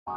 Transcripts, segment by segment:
Wake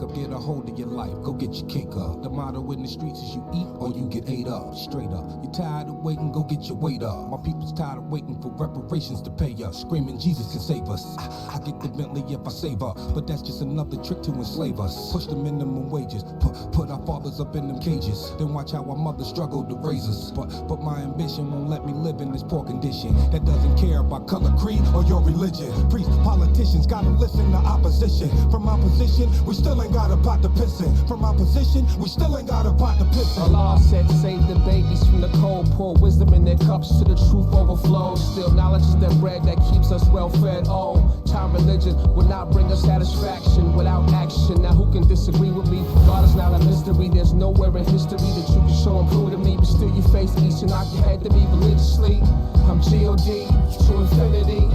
up, get a hold of your life, go get your cake up. The motto in the streets is you eat or you get ate up. Straight up, you're tired of waiting, go get your weight up. My people's tired of waiting for reparations to pay us. Screaming Jesus can save us. I get the Bentley if I save up, but that's just another trick to enslave us. Push the minimum wages, put our fathers up in them cages. Then watch how our mothers struggle to raise us. But my ambition won't let me live in this poor condition that doesn't care about color, creed, or your religion. Priests, politicians, gotta listen to opposition. From my position, we still ain't got a pot to piss in. From my position, we still ain't got a pot to piss in. Allah said, save the babies from the cold, pour wisdom in their cups to the truth overflows. Still knowledge is the bread that keeps us well fed. Oh, time religion will not bring us satisfaction without action. Now who can disagree with me? God is not a mystery. There's nowhere in history that you can show and prove to me. But still you face each and knock your head to me religiously. I'm G.O.D. to infinity,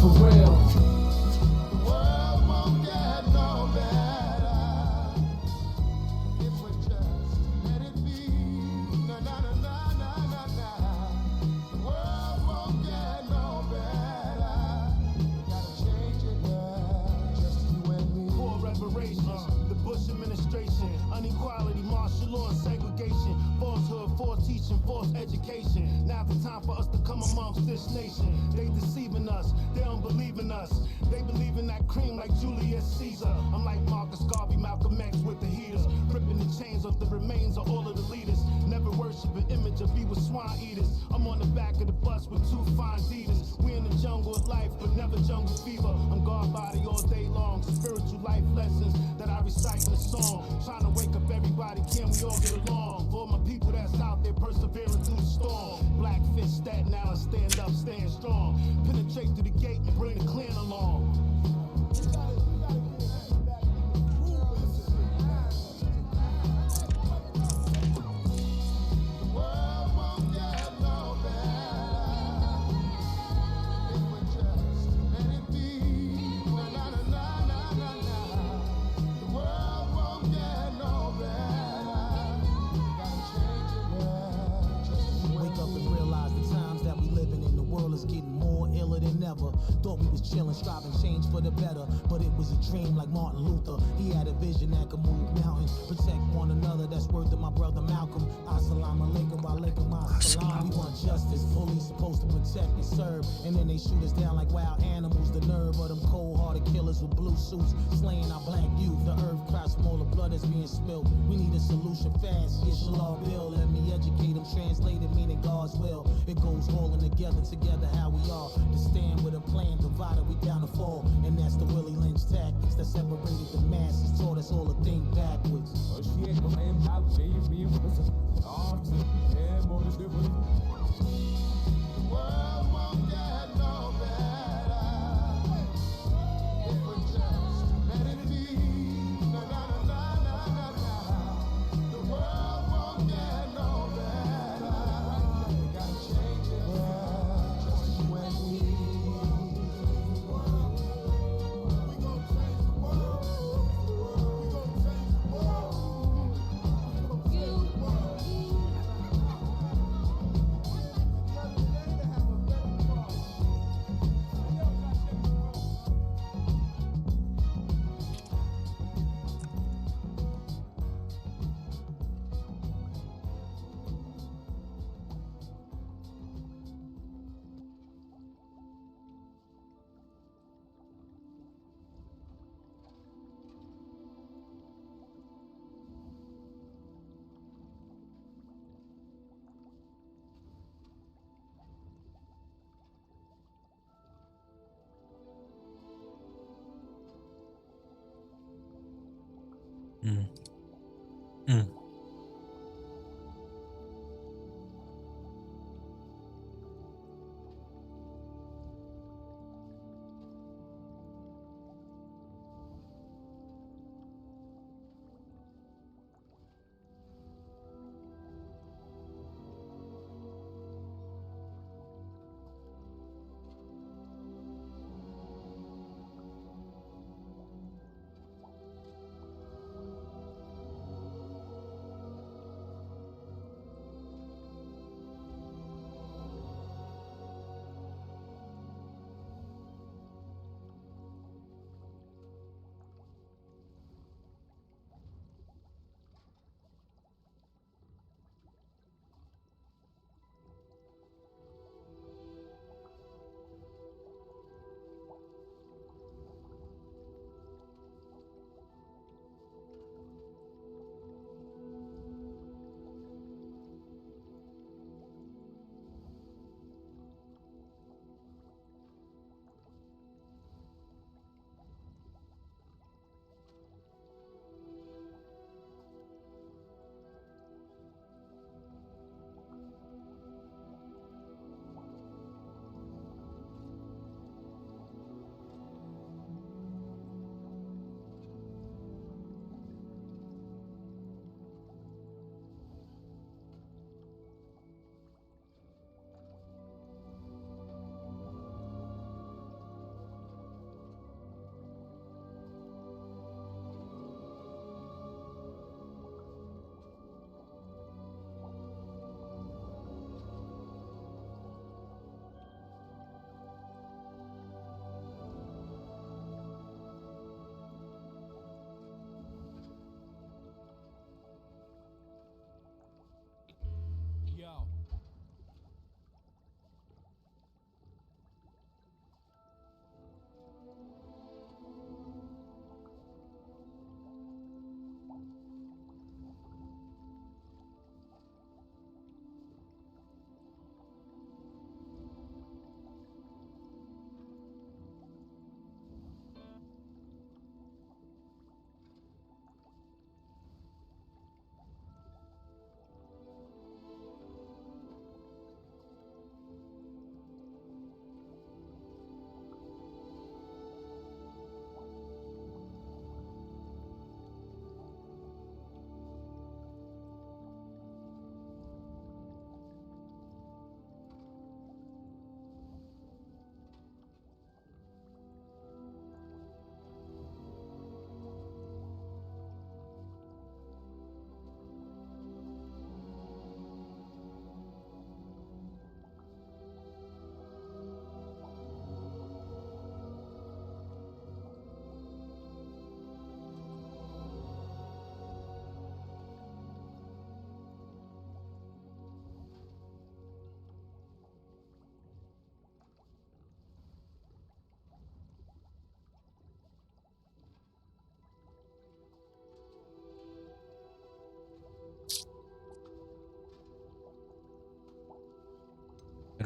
for real. Inequality, martial law, segregation, falsehood, false teaching, false education. Now the time for us to come amongst this nation. They deceiving us, they don't believe in us. They believe in that cream like Julius Caesar. I'm like Marcus Garvey, Malcolm X with the heaters, ripping the chains off the remains of all of the leaders. Never worship an image of we with swine eaters. I'm on the back of the bus with two fine leaders. We in the jungle of life, but never jungle fever. I'm God body all day long. Spiritual life lessons that I recite in the song. Trying to wake up everybody, can we all get along? For my people that's out there persevering through the storm. Black fist, Staten Island, stand up, stand strong. Penetrate through the gate and bring the clan along. Thought we was chillin', striving change for the better, but it was a dream like Martin Luther. He had a vision that could move mountains, protect one another. That's word to my brother Malcolm. Assalamu alaikum, wa alaikum assalam. We want justice, police supposed to protect and serve, and then they shoot us down like wild animals. The nerve of them cold-hearted killers with blue suits, slaying our black youth. The earth cries from all the blood that's being spilled. We need a solution fast. Yes, Shalom Bill, let me educate them, translate it, meaning God's will. It goes holding together how we are. To stand with a plan, provided we down to fall. And that's the Willie Lynch tactics that separated the masses, taught us all to think backwards.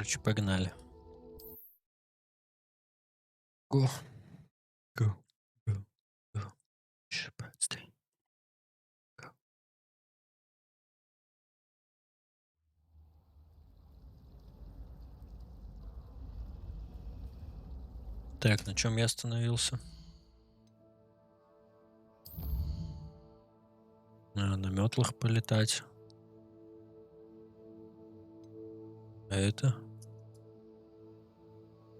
Короче, погнали. Го. Go. Go. Go. Шепотстей. Go. Так, на чем я остановился? На метлах полетать. А это?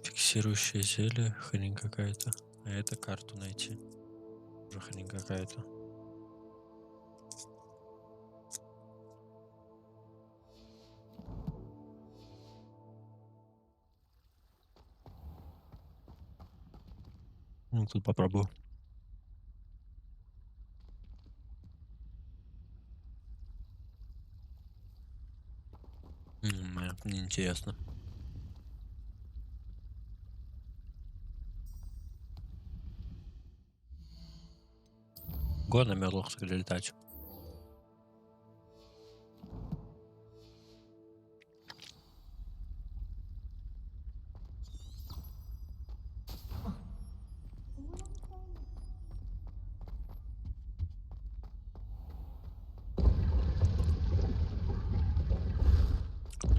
Фиксирующее зелье, хрень какая-то. А это карту найти. Уже хрень какая-то. Ну, тут попробую. Мне интересно. Го на метлах тогда летать.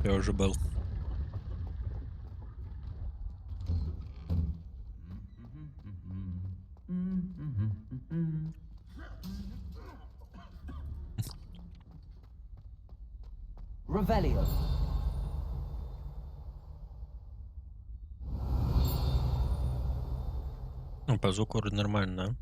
Я уже был. Revelio. Ну, по звуку вроде нормально, да?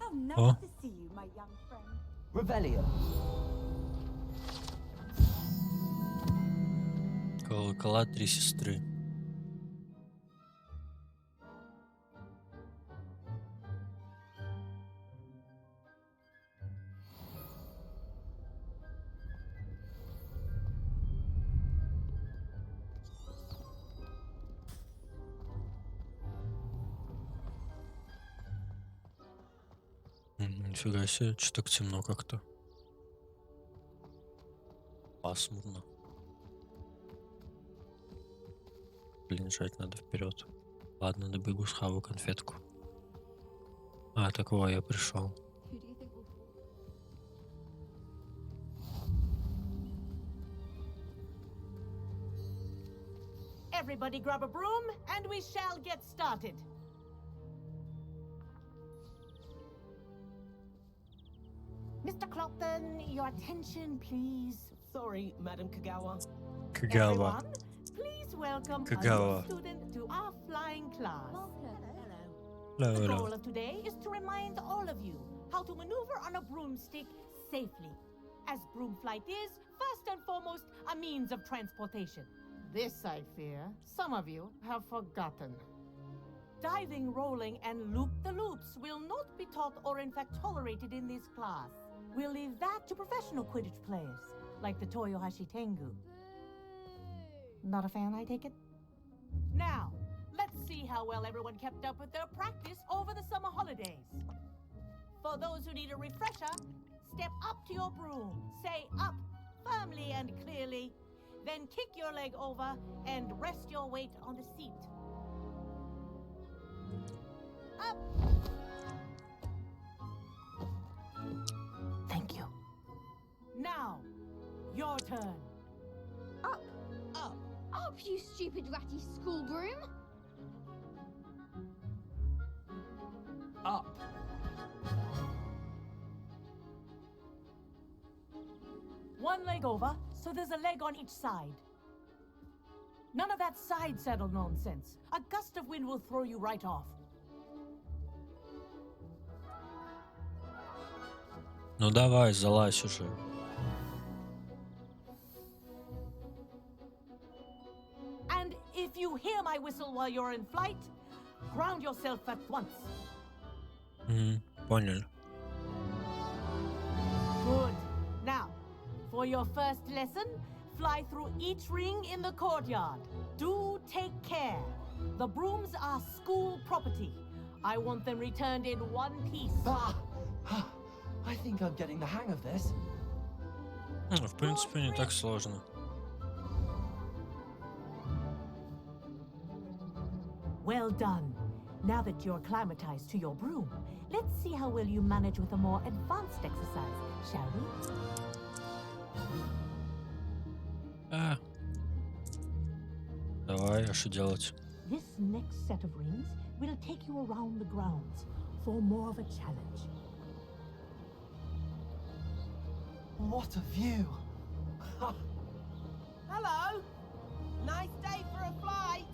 How nice Oh. to see you, my young friend. Revelio. Колокола три сестры. Нифига себе, что так темно как-то. Пасмурно. Блин, жать надо вперед. Ладно, добегу, схаваю конфетку. А, такого я пришел. Who do you think will... Everybody grab a broom, and we shall get started. Mr. Clopton, your attention, please. Sorry, Madam Kagawa. Кагава. Everyone, please welcome a Kagawa. new student to our flying class. Hello, The hello. goal of today is to remind all of you how to maneuver on a broomstick safely. As broom flight is, first and foremost, a means of transportation. This, I fear, some of you have forgotten. Diving, rolling, and loop-the-loops will not be taught or in fact tolerated in this class. We'll leave that to professional Quidditch players, like the Toyohashi Tengu. Not a fan, I take it? Now, let's see how well everyone kept up with their practice over the summer holidays. For those who need a refresher, step up to your broom, say up firmly and clearly, then kick your leg over and rest your weight on the seat. Up! Thank you. Now, your turn. Up, you stupid ratty school broom. Up. One leg over, so there's a leg on each side. None of that side saddle nonsense. A gust of wind will throw you right off. Ну давай, залазь уже. And if you hear my whistle while you're in flight, ground yourself at once. Понял. For your first lesson, fly through each ring in the courtyard. Do take care. The brooms are school property. I want them returned in one piece. I think I'm getting the hang of this. В принципе, не так сложно. Well done. Now that you're acclimatized to your broom, let's see how well you manage with a more advanced exercise, shall we? Давай, а что делать? This next set of rings will take you around the grounds for more of a challenge. What a view! Hello! Nice day for a flight!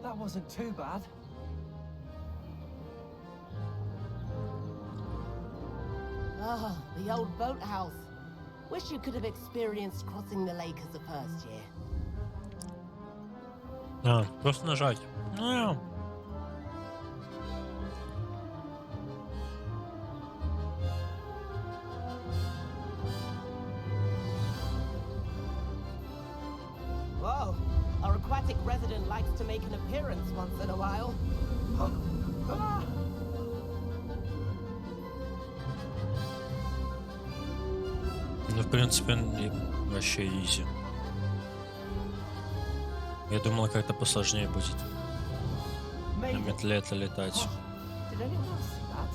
That wasn't too bad. Ah, the old boathouse. Wish you could have experienced crossing the lake as a first year. Просто нажать. Whoa, our aquatic resident likes to make an appearance once in a while. Ну, в принципе, вообще изи. Я думал, как-то посложнее будет. На метле это летать. Did anyone else see that?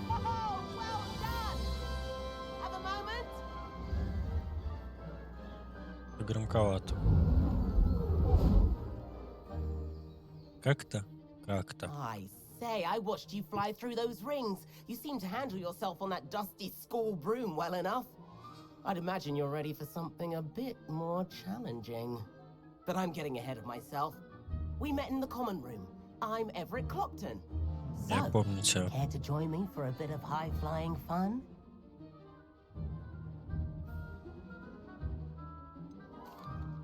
Oh, well done! Have a moment? Громковато. Как-то. I say, I watched you fly through those rings. You seem to handle yourself on that dusty school broom well enough. I'd imagine you're ready for something a bit more challenging. But I'm getting ahead of myself. We met in the common room. I'm Everett Clopton. Я So, помню тебя. care to join me for a bit of high-flying fun?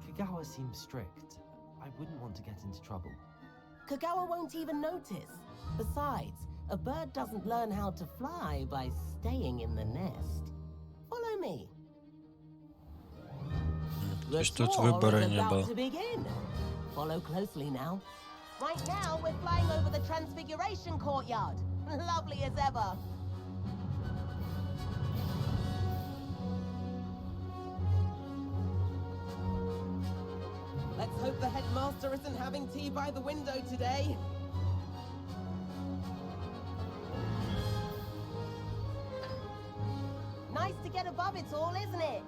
Kagawa seems strict. I wouldn't want to get into trouble. Kagawa won't even notice. Besides, a bird doesn't learn how to fly by staying in the nest. Follow me. То The есть тут tour выбора is не about было. to begin. Follow closely now. Right now, we're flying over the Transfiguration Courtyard. Lovely as ever. Let's hope the headmaster isn't having tea by the window today. Nice to get above it all, isn't it?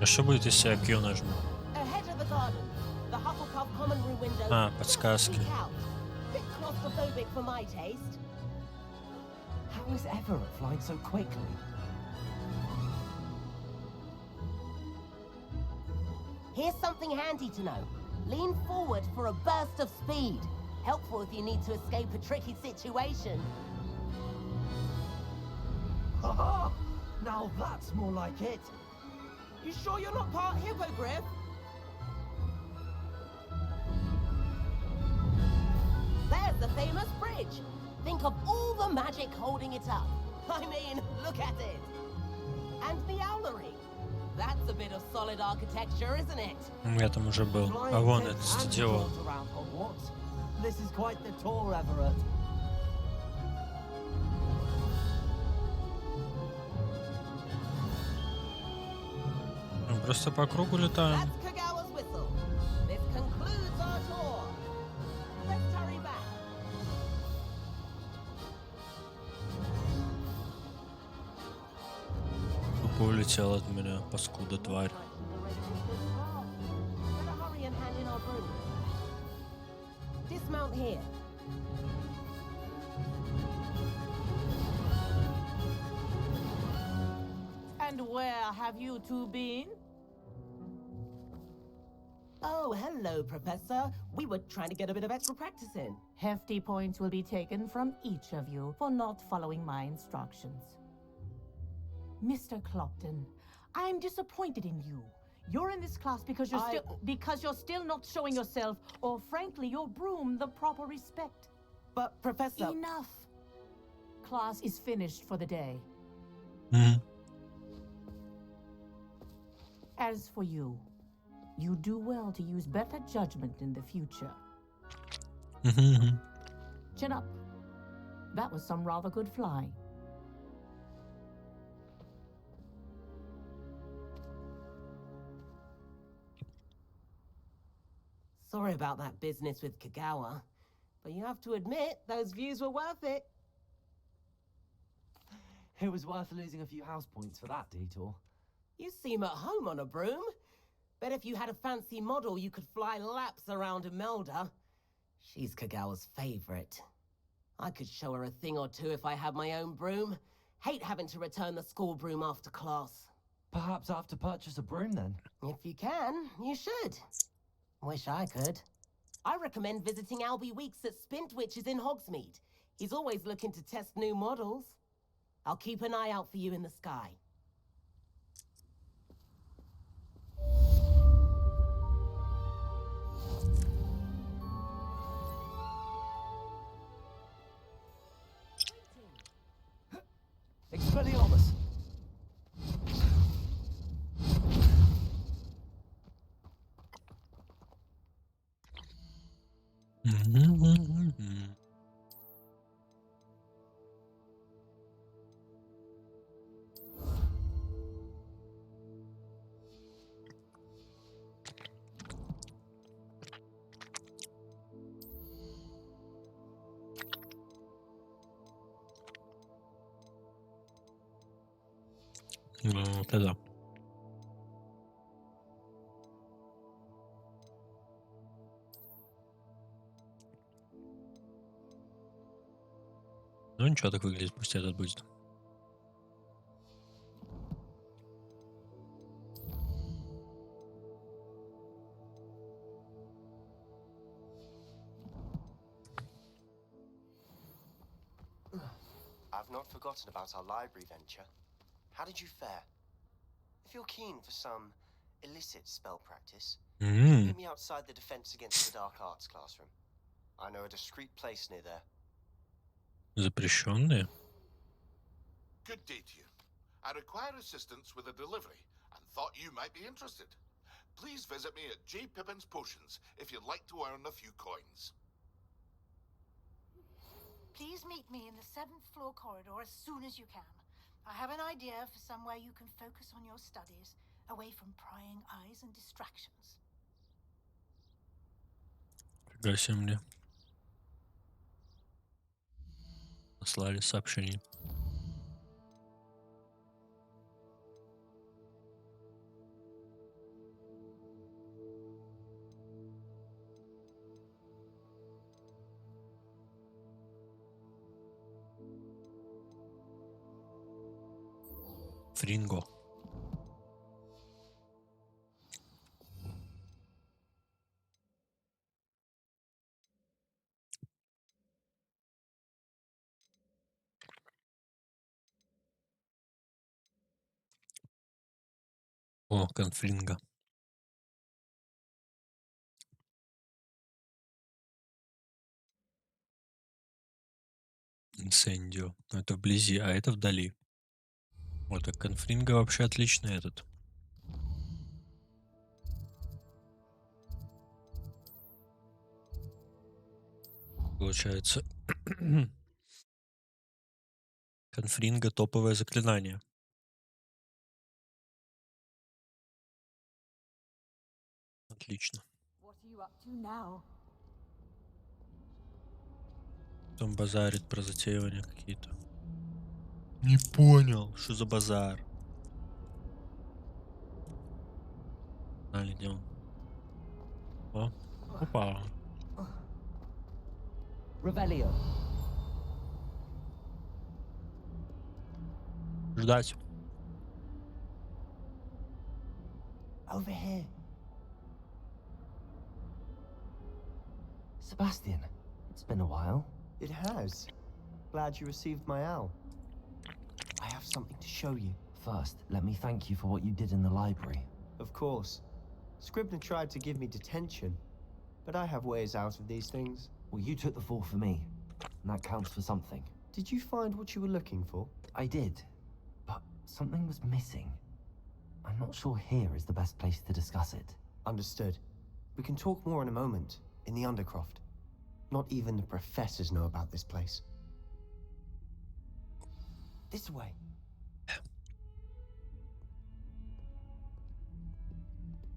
А что будет, если я Q нажму? Ahead of the garden, the Hufflepuff common room window. Подсказки. Peek out. Bit claustrophobic for my taste. How is Everett flying so quickly? Here's something handy to know. Lean forward for a burst of speed. Helpful if you need to escape a tricky situation. Haha! Now that's more like it. You sure you're not part hippogriff? There's the famous bridge. Think of all the magic holding it up. I mean, look at it. And the owlery. That's a bit of solid architecture, isn't it? Я там уже был. А вон это стадион. Around Hogwarts. This is quite the tour, Everett. Мы просто по кругу летаем. That's Kagawa's whistle. This concludes our tour. Let's hurry back. Тупо улетел от меня, паскуда тварь. Better hurry and hand in our brooms. Dismount here. And where have you two been? Oh, hello, Professor. We were trying to get a bit of extra practice in. Hefty points will be taken from each of you for not following my instructions. Mr. Clopton, I'm disappointed in you. You're in this class because you're still not showing yourself, or frankly, your broom the proper respect. But, Professor... Enough. Class is finished for the day. As for you, you do well to use better judgment in the future. Chin up. That was some rather good flying. Sorry about that business with Kagawa, but you have to admit, those views were worth it. It was worth losing a few house points for that detour. You seem at home on a broom. Bet if you had a fancy model, you could fly laps around Imelda. She's Kagawa's favorite. I could show her a thing or two if I had my own broom. Hate having to return the school broom after class. Perhaps I have to purchase a broom then? If you can, you should. Wish I could. I recommend visiting Albie Weeks at Spintwitches in Hogsmeade. He's always looking to test new models. I'll keep an eye out for you in the sky. Expelliarmus! Ну, вот это. Ну ничего, так выглядит, пусть этот будет. I've not forgotten about our library venture. How did you fare? If you're keen for some illicit spell practice, meet me outside the Defense Against the Dark Arts classroom. I know a discreet place near there. Запрещенные? Good day to you. I require assistance with a delivery and thought you might be interested. Please visit me at J. Pippin's Potions if you'd like to earn a few coins. Please meet me in the 7th floor corridor as soon as you can. I have an idea for somewhere you can focus on your studies, away from prying eyes and distractions. Фига себе мне. Послали сообщение. Фринго. О, конфлинга. Инсендио. Это вблизи, а это вдали. Вот, так конфлинга вообще отличный этот. Получается, конфлинга топовое заклинание. Отлично. Там базарит про затеивания какие-то. Не понял, что за базар. Далее идем. О, опа. Revelio. Ждать. Over here. Sebastian, it's been a while. It has. Glad you received my owl. I have something to show you. First, let me thank you for what you did in the library. Of course. Scribner tried to give me detention, but I have ways out of these things. Well, you took the fall for me, and that counts for something. Did you find what you were looking for? I did, but something was missing. I'm not sure here is the best place to discuss it. Understood. We can talk more in a moment, in the Undercroft. Not even the professors know about this place. This way.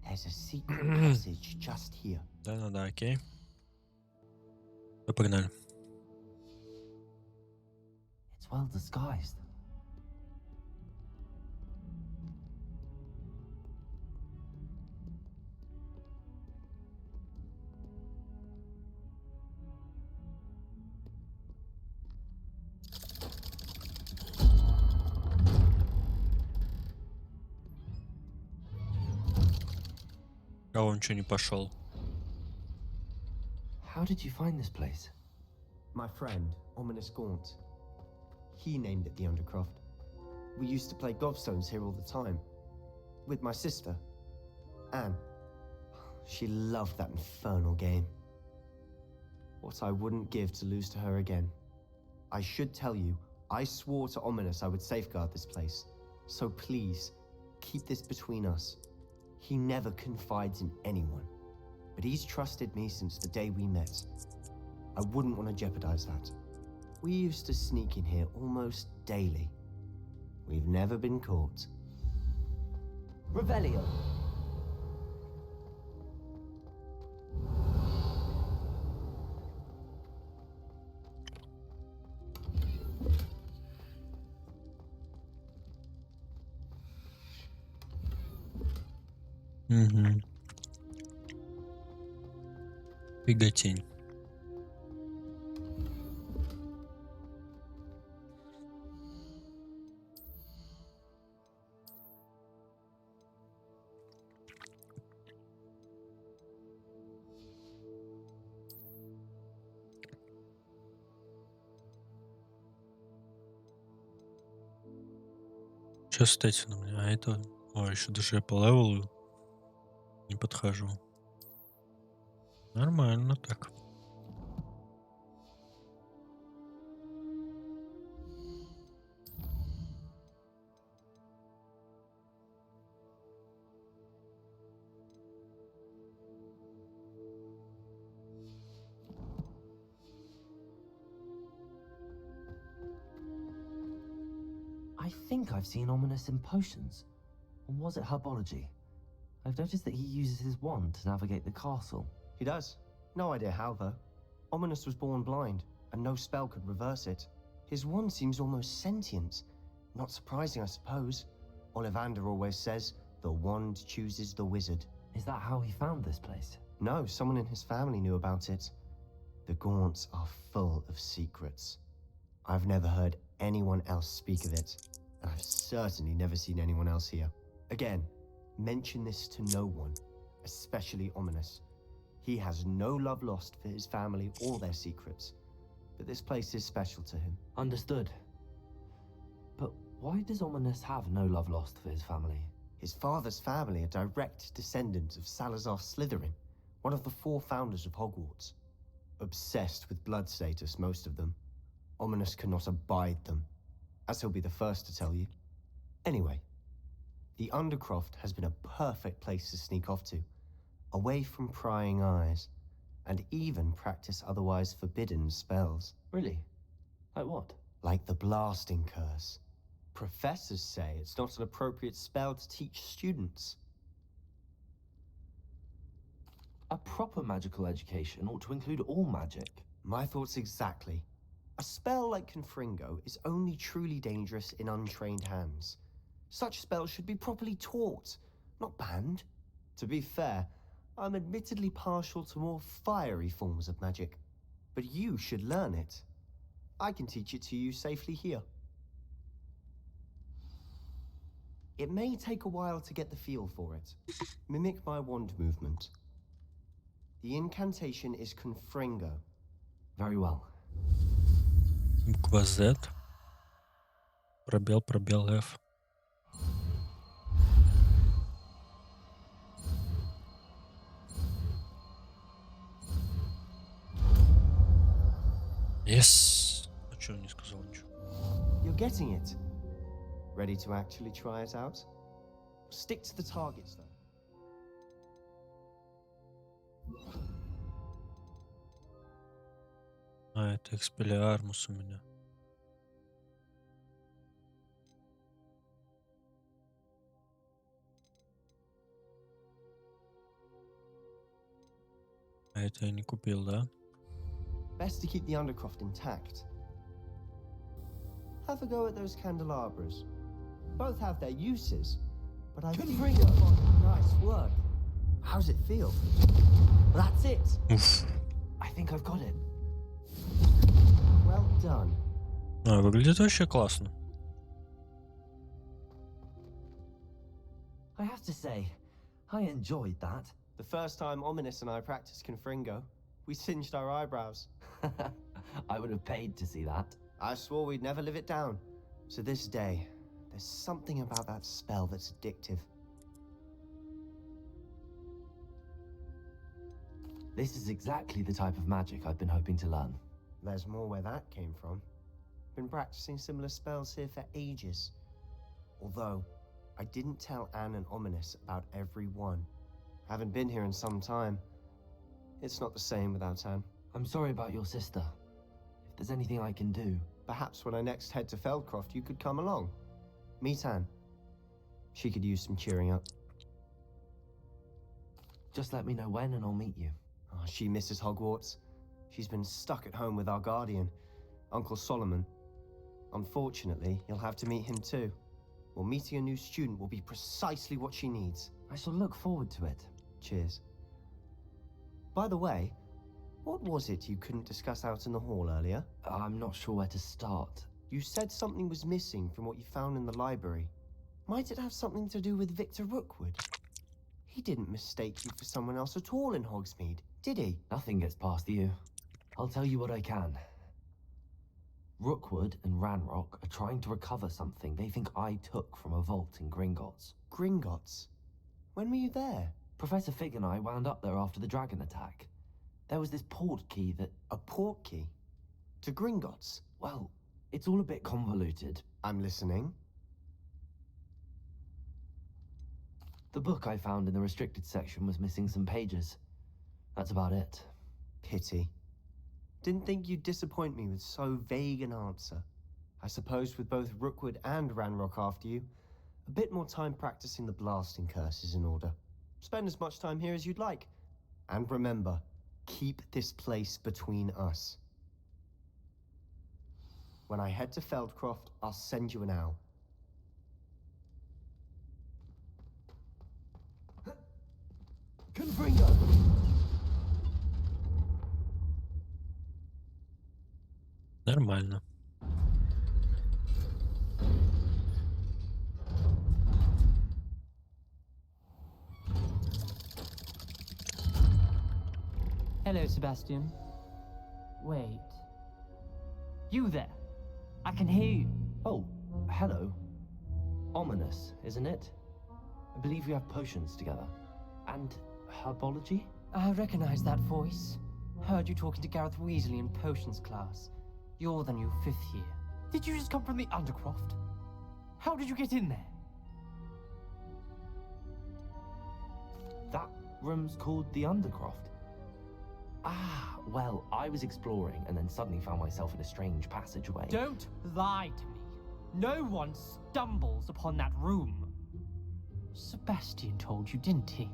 There's a secret passage just here. Да, окей. Да, погнали. It's well disguised. А он что не пошел? How did you find this place? My friend, Ominous Gaunt. He named it the Undercroft. We used to play gobstones here all the time. With my sister, Anne. She loved that infernal game. What I wouldn't give to lose to her again. I should tell you, I swore to Ominous I would safeguard this place. So please, keep this between us. He never confides in anyone. But he's trusted me since the day we met. I wouldn't want to jeopardize that. We used to sneak in here almost daily. We've never been caught. Revelio. Угу. Фиготень. Сейчас, кстати, на меня это... О, еще даже я по левелу не подхожу. Нормально так. I think I've seen Ominous in potions. Or was it herbology? I've noticed that he uses his wand to navigate the castle. He does. No idea how, though. Ominous was born blind, and no spell could reverse it. His wand seems almost sentient. Not surprising, I suppose. Ollivander always says, the wand chooses the wizard. Is that how he found this place? No, someone in his family knew about it. The Gaunts are full of secrets. I've never heard anyone else speak of it, and I've certainly never seen anyone else here. Again, mention this to no one, especially Ominous. He has no love lost for his family or their secrets, but this place is special to him. Understood. But why does Ominous have no love lost for his family? His father's family are direct descendants of Salazar Slytherin, one of the 4 founders of Hogwarts. Obsessed with blood status, most of them. Ominous cannot abide them, as he'll be the first to tell you. Anyway, the Undercroft has been a perfect place to sneak off to, away from prying eyes, and even practice otherwise forbidden spells. Really? Like what? Like the blasting curse. Professors say it's not an appropriate spell to teach students. A proper magical education ought to include all magic. My thoughts exactly. A spell like Confringo is only truly dangerous in untrained hands. Such spells should be properly taught, not banned. To be fair, I'm admittedly partial to more fiery forms of magic, but you should learn it. I can teach it to you safely here. It may take a while to get the feel for it. Mimic my wand movement. The incantation is Confringo. Very well. Буква Z. Пробел, F. Yes. А чё не сказал ничего? You're getting it. Ready to actually try it out? Stick to the targets, though. А, это экспеллиармус у меня. А это я не купил, да? Best to keep the Undercroft intact. Have a go at those candelabras. Both have their uses, but I think... Nice work. How's it feel? That's it. Уф. I think I've got it. Well done. А, выглядит вообще классно. I have to say, I enjoyed that. The first time Ominous and I practiced Confringo, we singed our eyebrows. I would have paid to see that. I swore we'd never live it down. To this day, there's something about that spell that's addictive. This is exactly the type of magic I've been hoping to learn. There's more where that came from. Been practicing similar spells here for ages. Although, I didn't tell Anne and Ominous about every one. Haven't been here in some time. It's not the same without Anne. I'm sorry about your sister. If there's anything I can do... Perhaps when I next head to Feldcroft, you could come along. Meet Anne. She could use some cheering up. Just let me know when and I'll meet you. Oh, she misses Hogwarts. She's been stuck at home with our guardian, Uncle Solomon. Unfortunately, you'll have to meet him too. Well, meeting a new student will be precisely what she needs. I shall look forward to it. Cheers. By the way, what was it you couldn't discuss out in the hall earlier? I'm not sure where to start. You said something was missing from what you found in the library. Might it have something to do with Victor Rookwood? He didn't mistake you for someone else at all in Hogsmeade, did he? Nothing gets past you. I'll tell you what I can. Rookwood and Ranrock are trying to recover something they think I took from a vault in Gringotts. Gringotts? When were you there? Professor Fig and I wound up there after the dragon attack. There was this port key that... A port key? To Gringotts? Well, it's all a bit convoluted. I'm listening. The book I found in the restricted section was missing some pages. That's about it. Pity. Didn't think you'd disappoint me with so vague an answer. I suppose with both Rookwood and Ranrock after you, a bit more time practicing the blasting curse is in order. Spend as much time here as you'd like. And remember, keep this place between us. When I head to Feldcroft, I'll send you an owl. Confringo! Нормально. Hello, Sebastian. Wait. You there? I can hear you. Oh, hello. Ominous, isn't it? I believe we have potions together. And herbology? I recognize that voice. Heard you talking to Gareth Weasley in potions class. You're the new 5th year. Did you just come from the Undercroft? How did you get in there? That room's called the Undercroft. Ah, well, I was exploring and then suddenly found myself in a strange passageway. Don't lie to me. No one stumbles upon that room. Sebastian told you, didn't he?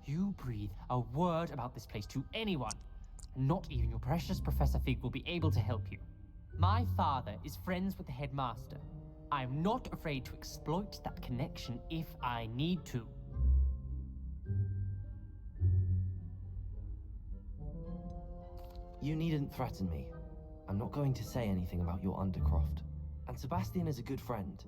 You breathe a word about this place to anyone, and not even your precious Professor Fig will be able to help you. My father is friends with the headmaster. I'm not afraid to exploit that connection if I need to. You needn't threaten me. I'm not going to say anything about your Undercroft. And Sebastian is a good friend.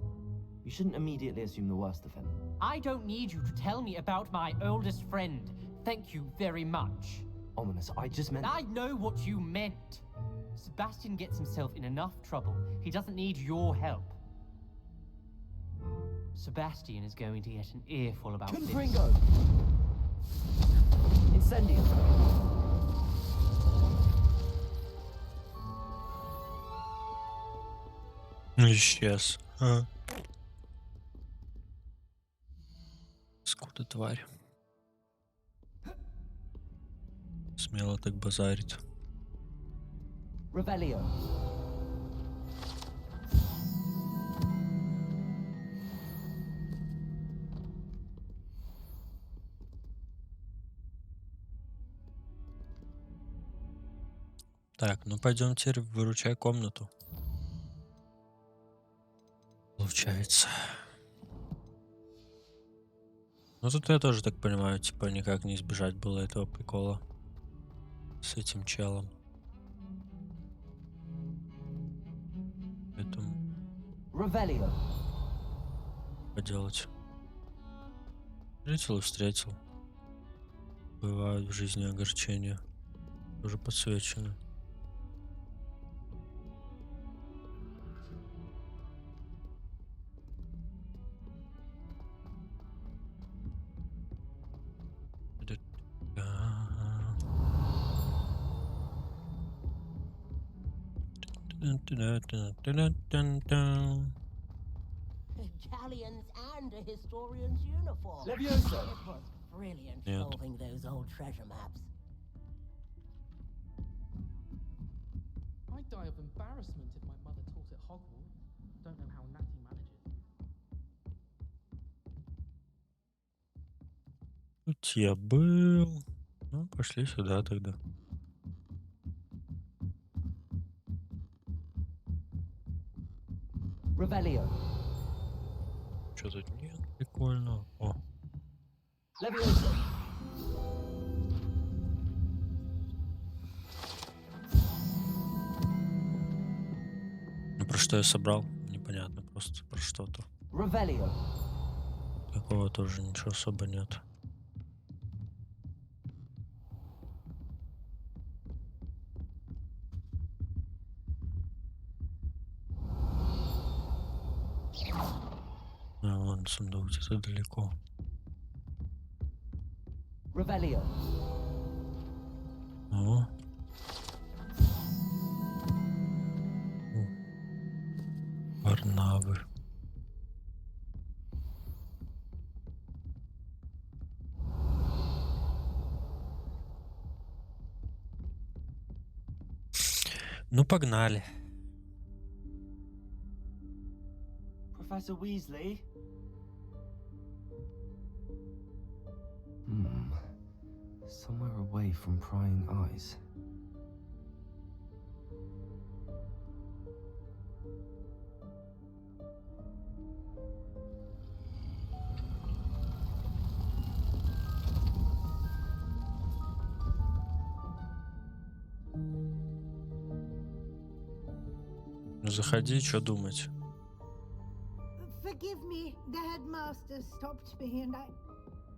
You shouldn't immediately assume the worst of him. I don't need you to tell me about my oldest friend. Thank you very much. Ominous, I just meant... I know what you meant. Sebastian gets himself in enough trouble. He doesn't need your help. Sebastian is going to get an earful about this. Confringo! Incendium! Исчез. А. Скуда тварь? Смело так базарит. Revelio. Так, ну пойдем теперь выручай комнату. Получается. Ну тут я тоже так понимаю, типа никак не избежать было этого прикола с этим челом. Поэтому Revelio. поделать. Встретил и встретил. Бывают в жизни огорчения. Уже подсвечено. Italians and a historian's uniform. Leviosa. It was brilliant Нет. solving those old treasure maps. I'd die of embarrassment if my mother taught at Hogwarts. Don't know how Natty manages. Тут я был. Ну, пошли сюда тогда. Revelio. Что тут нет? Прикольно. О. Leviosa. Ну, про что я собрал? Непонятно, просто про что-то. Revelio. Такого тоже ничего особо нет. А, вон сундук где-то далеко. Revelio. О. Арнавы. Ну, погнали. Professor Weasley? Somewhere away from prying eyes. Ну, заходи, что думать? Forgive me, the headmaster stopped me and I...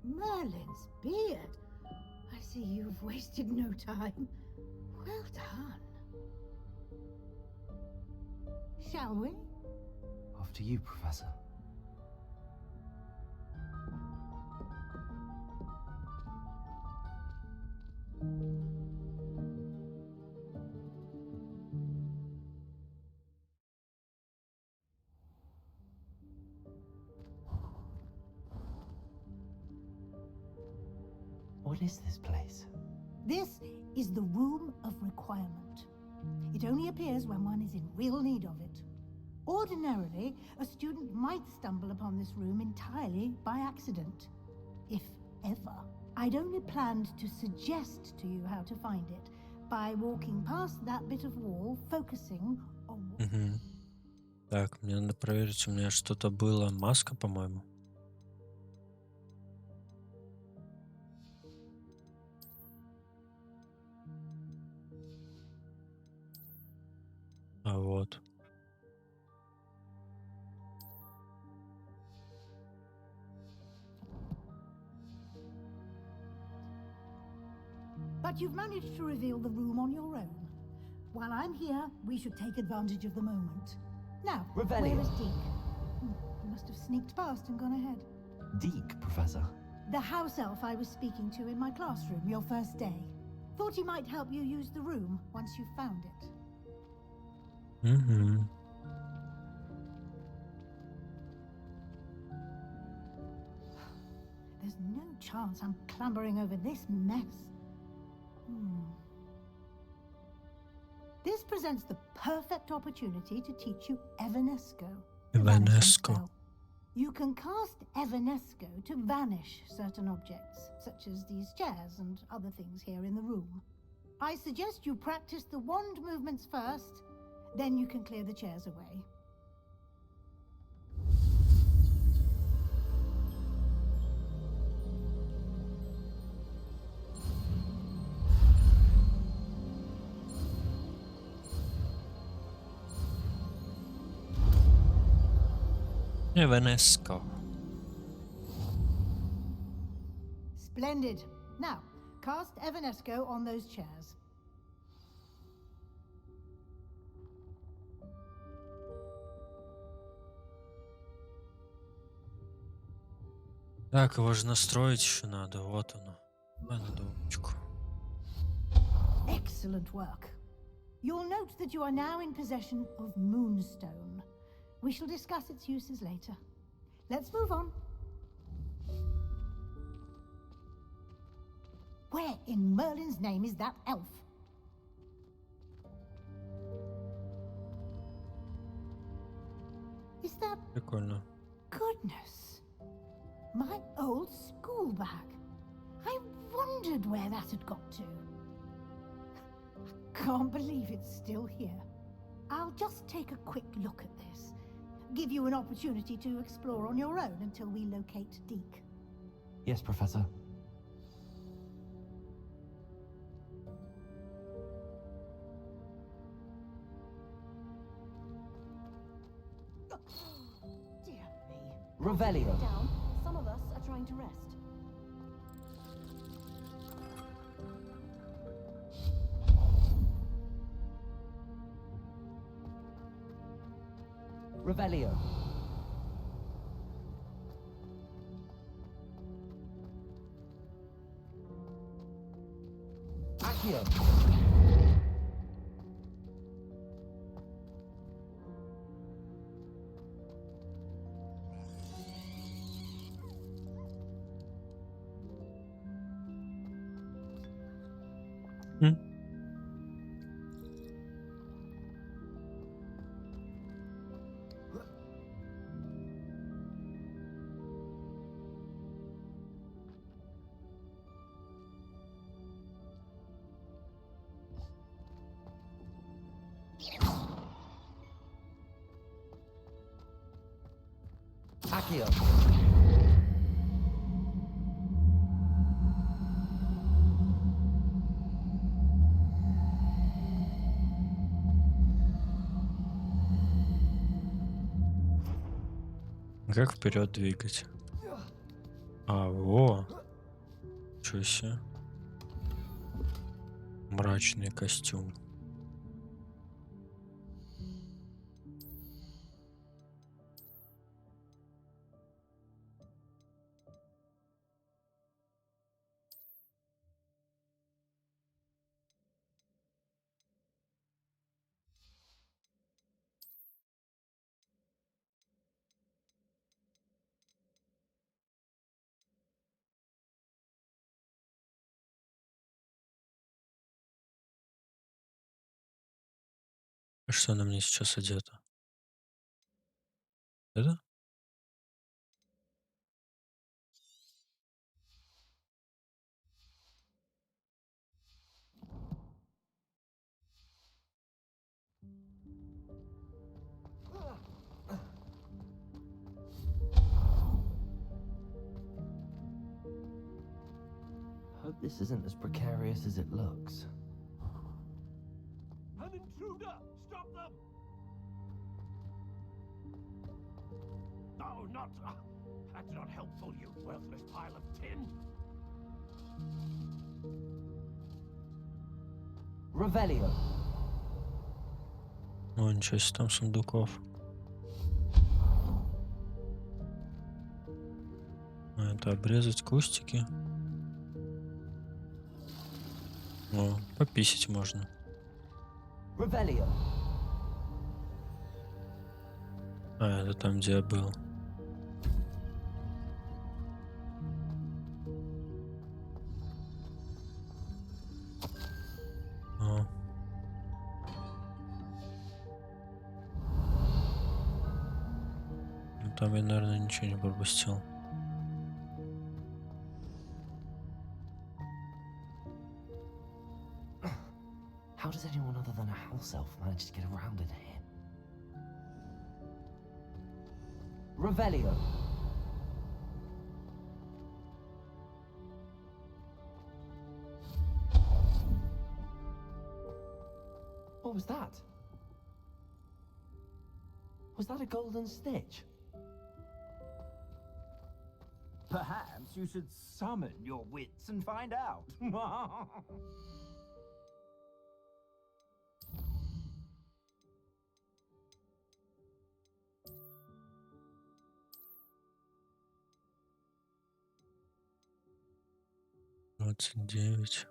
Merlin's beard. I see you've wasted no time. Well done. Shall we? After you, Professor. What is this place? This is the Room of Requirement. It only appears when one is in real need of it. Ordinarily, a student might stumble upon this room entirely by accident, if ever. I'd only planned to suggest to you how to find it by walking past that bit of wall, focusing on... Угу. Так, мне надо проверить, у меня что-то было. Маска, по-моему. А вот. But you've managed to reveal the room on your own. While I'm here, we should take advantage of the moment. Now, Revelio. where is Deke? He must have sneaked past and gone ahead. Deke, Professor. The house elf I was speaking to in my classroom your first day. Thought he might help you use the room once you found it. Угу. There's no chance I'm clambering over this mess. This presents the perfect opportunity to teach you Evanesco. the vanishing Evanesco. spell. You can cast Evanesco to vanish certain objects, such as these chairs and other things here in the room. I suggest you practice the wand movements first, then you can clear the chairs away. Evanesco. Splendid. Now, cast Evanesco on those chairs. Так, его же настроить еще надо. Вот оно. На минуточку. Excellent work. You'll note that you are now in possession of Moonstone. We shall discuss its uses later. Let's move on. Where in Merlin's name is that elf? Is that... Прикольно. Goodness. My old school bag. I wondered where that had got to. Can't believe it's still here. I'll just take a quick look at this. Give you an opportunity to explore on your own until we locate Deke. Yes, Professor. Dear me. Revelio. Down. Some of us are trying to rest. Revelio. Accio. Accio. Как вперед двигать? А, во. Чё себе. Мрачный костюм. А что на мне сейчас одето? Это? Hope this isn't as precarious as it looks. An intruder! Stop them! No, not... that's not helpful, you worthless pile of tin. Revelio. О, ничего себе, там сундуков. А, это обрезать кустики. О, пописить можно. Revelio. А, это там, где я был. там я, наверное, ничего не пропустил. How does anyone other than a house elf manage to get around in here? Revelio. What was that? Was that a golden stitch? Perhaps you should summon your wits and find out. Двадцать 29.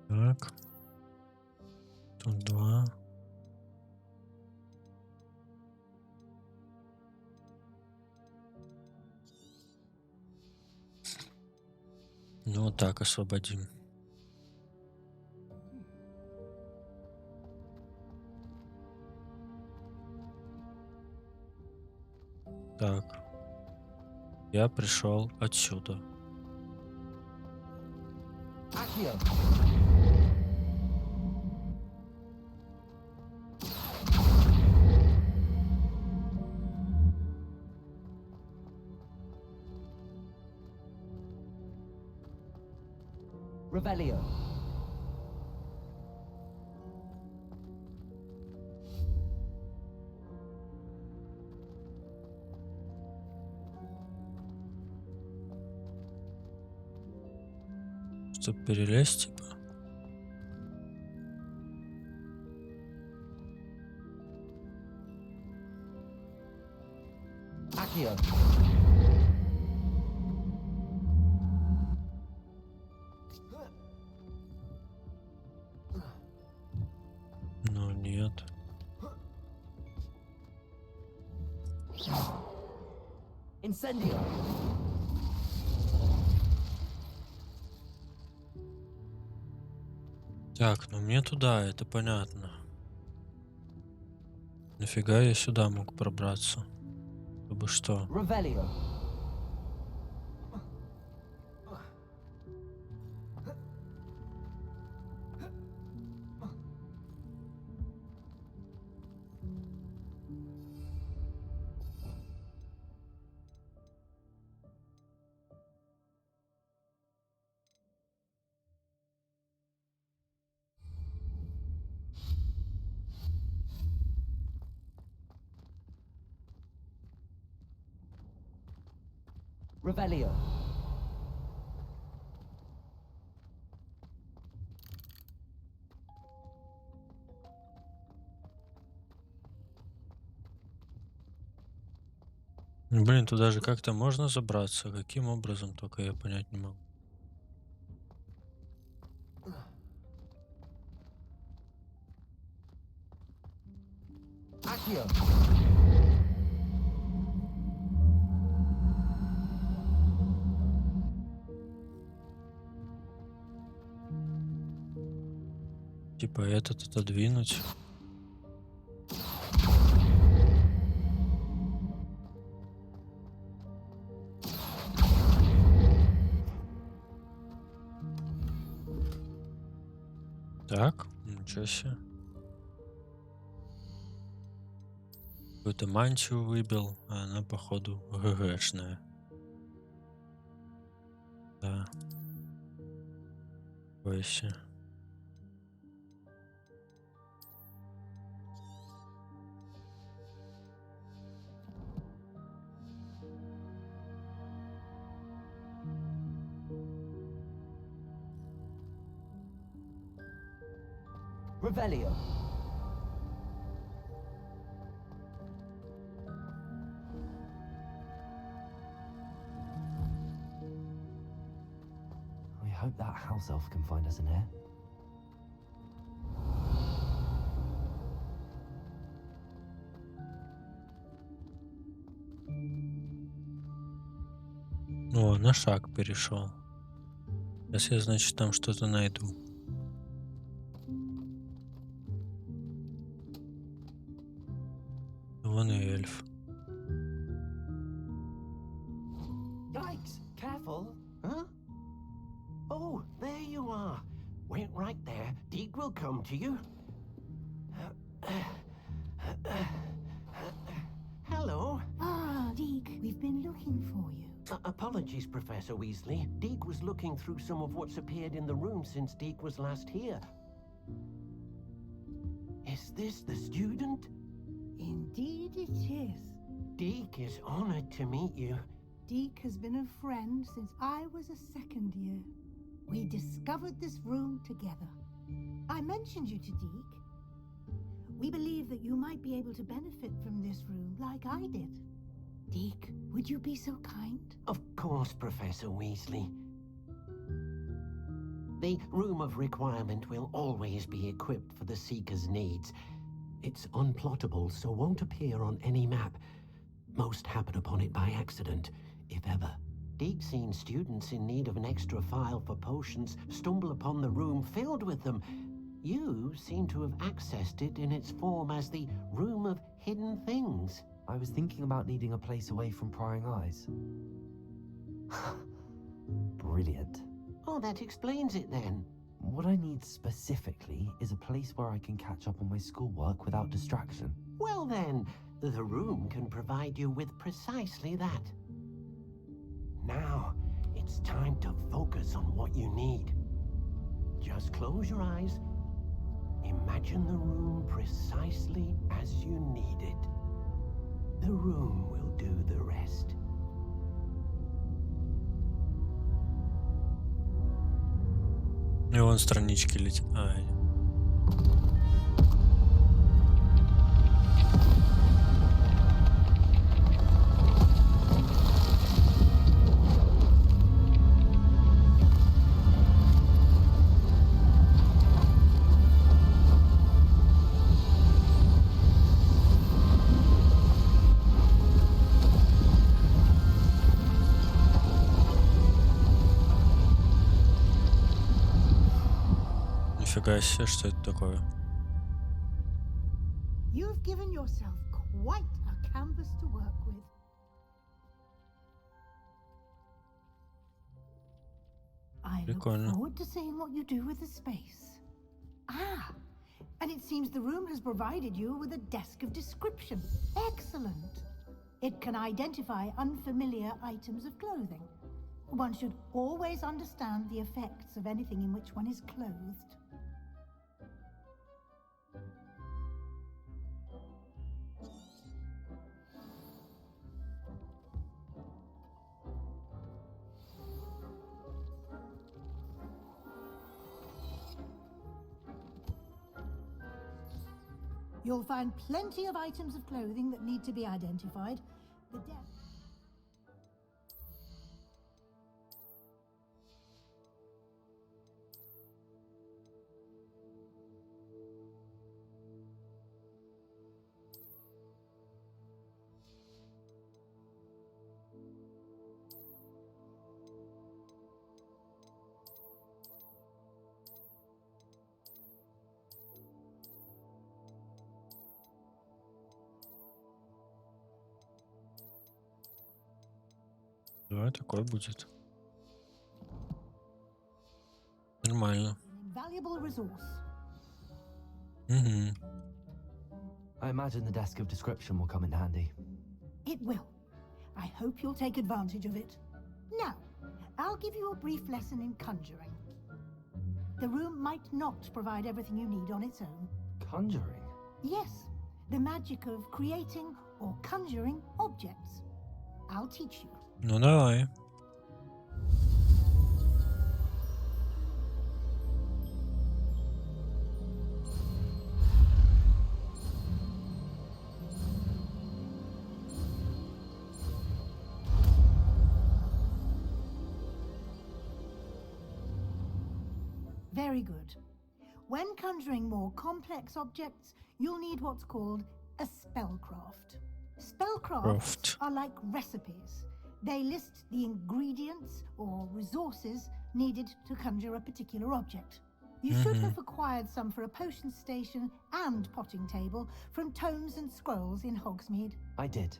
Так. Тут 2. Ну вот так освободим. Так. Я пришел отсюда. Accio. Revelio. Чтоб перелезть, типа. Accio. Ну нет. Incendio. Так, ну мне туда, это понятно. Нафига я сюда мог пробраться? Чтобы что? Revelio. Revelio. Блин, туда же как-то можно забраться. Каким образом, только я понять не могу. Accio. Типа этот отодвинуть. Так, ничего себе. Какую-то мантию выбил, а она, походу, ГГшная. Да. Бойся. Revelio. I hope that house elf can find us an heir. О, на шаг перешел. Сейчас я, значит, там что-то найду. Вон и эльф. Yikes! Careful! Huh? Oh, there you are. Wait right there. Deke will come to you. Hello. Ah, Deke, we've been looking for you. Apologies, Professor Weasley. Deke was looking through some of what's appeared in the room since Deke was last here. Is this the student? Indeed it is. Deke is honored to meet you. Deke has been a friend since I was a second year. We discovered this room together. I mentioned you to Deke. We believe that you might be able to benefit from this room like I did. Deke, would you be so kind? Of course, Professor Weasley. The Room of Requirement will always be equipped for the Seeker's needs. It's unplottable, so won't appear on any map. Most happen upon it by accident, if ever. Deke's seen students in need of an extra file for potions stumble upon the room filled with them. You seem to have accessed it in its form as the Room of Hidden Things. I was thinking about needing a place away from prying eyes. Brilliant. Oh, that explains it then. What I need specifically is a place where I can catch up on my schoolwork without distraction. Well then, the room can provide you with precisely that. Now, it's time to focus on what you need. Just close your eyes. Imagine the room precisely as you need it. The room will do the rest. И вон странички летят. Нифига себе, что это такое? You've given yourself quite a canvas to work with. I look Прикольно. forward to seeing what you do with the space. Ah, and it seems the room has provided you with a desk of description. Excellent. It can identify unfamiliar items of clothing. One should always understand the effects of anything in which one is clothed. You'll find plenty of items of clothing that need to be identified. The Да, такой будет. Нормально. invaluable resource. Угу. I imagine the desk of description will come in handy. It will. I hope you'll take advantage of it. Now, I'll give you a brief lesson in conjuring. The room might not provide everything you need on its own. Conjuring? Yes, the magic of creating or conjuring objects. I'll teach you. Ну давай. Very good. When conjuring more complex objects, you'll need what's called a spellcraft. Spellcrafts are like recipes. They list the ingredients or resources needed to conjure a particular object. You should have acquired some for a potion station and potting table from tomes and scrolls in Hogsmeade. I did.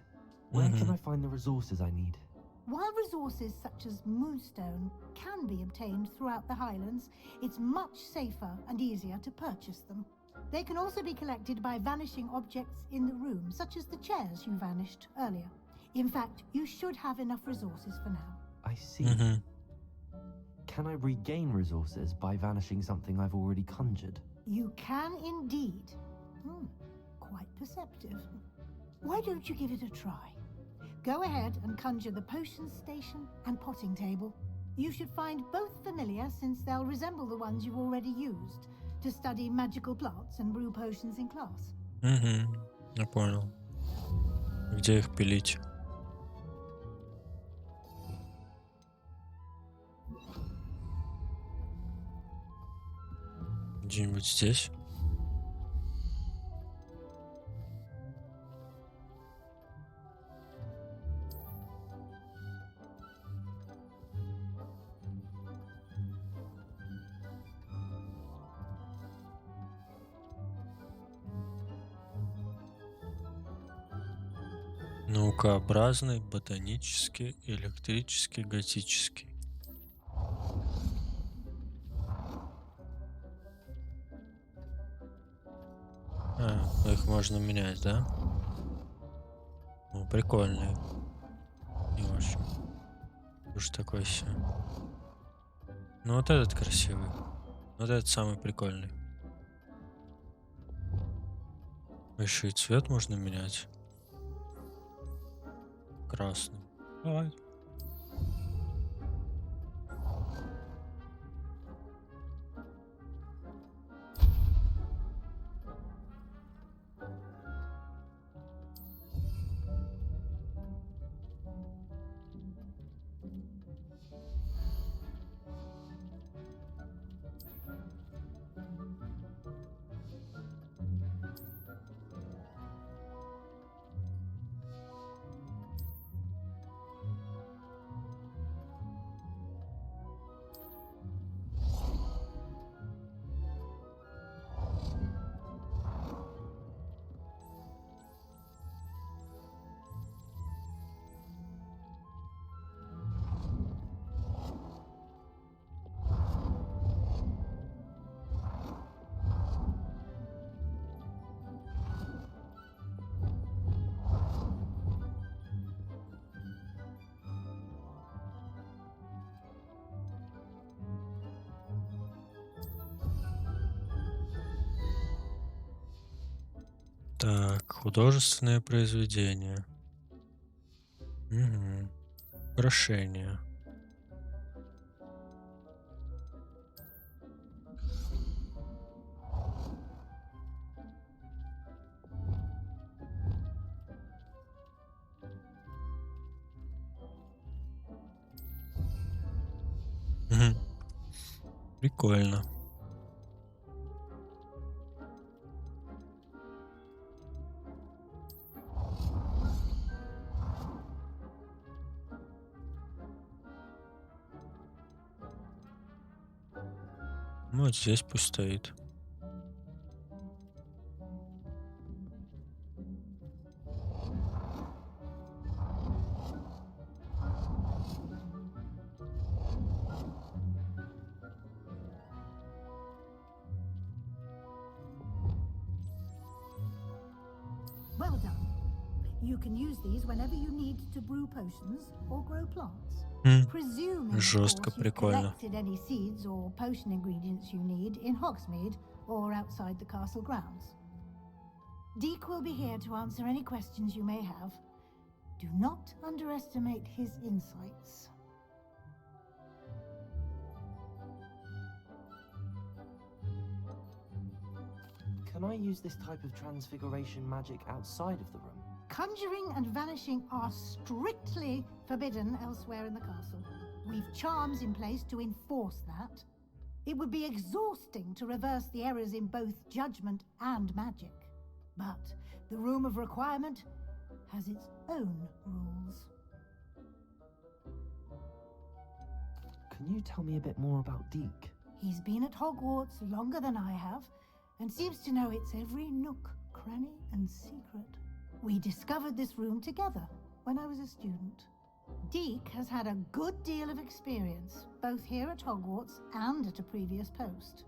Where can I find the resources I need? While resources such as moonstone can be obtained throughout the Highlands, it's much safer and easier to purchase them. They can also be collected by vanishing objects in the room, such as the chairs you vanished earlier. In fact, you should have enough resources for now. I see. Can I regain resources by vanishing something I've already conjured? You can indeed. Quite perceptive. Why don't you give it a try? Go ahead and conjure the potion station and potting table. You should find both familiar, since they'll resemble the ones you've already used to study magical plants and brew potions in class. Я понял. Где их пилить? Где-нибудь здесь? Наукообразный, ботанический, электрический, готический. Их можно менять, да? Прикольный. Не очень. Уж такой все. Ну вот этот красивый. Вот этот самый прикольный. Еще и цвет можно менять. Красный. Давай. Так, художественное произведение. Прошение. Прикольно. Вот здесь пусть стоит. Well done. You can use these whenever you need to brew potions or grow plants. Presuming, Жестко, of course, you've прикольно. collected any seeds or potion ingredients you need in Hogsmeade or outside the castle grounds. Deke will be here to answer any questions you may have. Do not underestimate his insights. Can I use this type of transfiguration magic outside of the room? Conjuring and vanishing are strictly forbidden elsewhere in the castle. We've charms in place to enforce that. It would be exhausting to reverse the errors in both judgment and magic. But the Room of Requirement has its own rules. Can you tell me a bit more about Deke? He's been at Hogwarts longer than I have, and seems to know its every nook, cranny, and secret. We discovered this room together when I was a student. Deke has had a good deal of experience, both here at Hogwarts and at a previous post.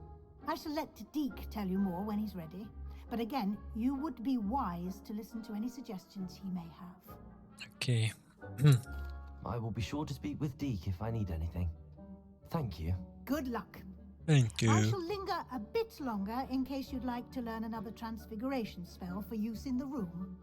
I shall let Deke tell you more when he's ready, but again, you would be wise to listen to any suggestions he may have. Okay. I will be sure to speak with Deke if I need anything. Thank you. Good luck. Thank you. I shall linger a bit longer in case you'd like to learn another transfiguration spell for use in the room.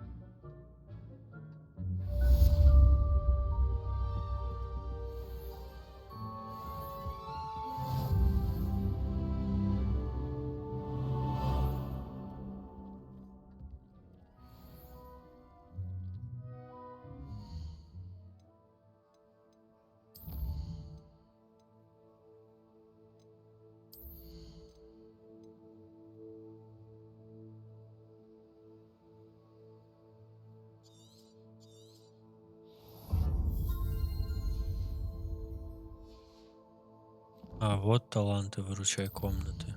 А, вот таланты, выручай комнаты.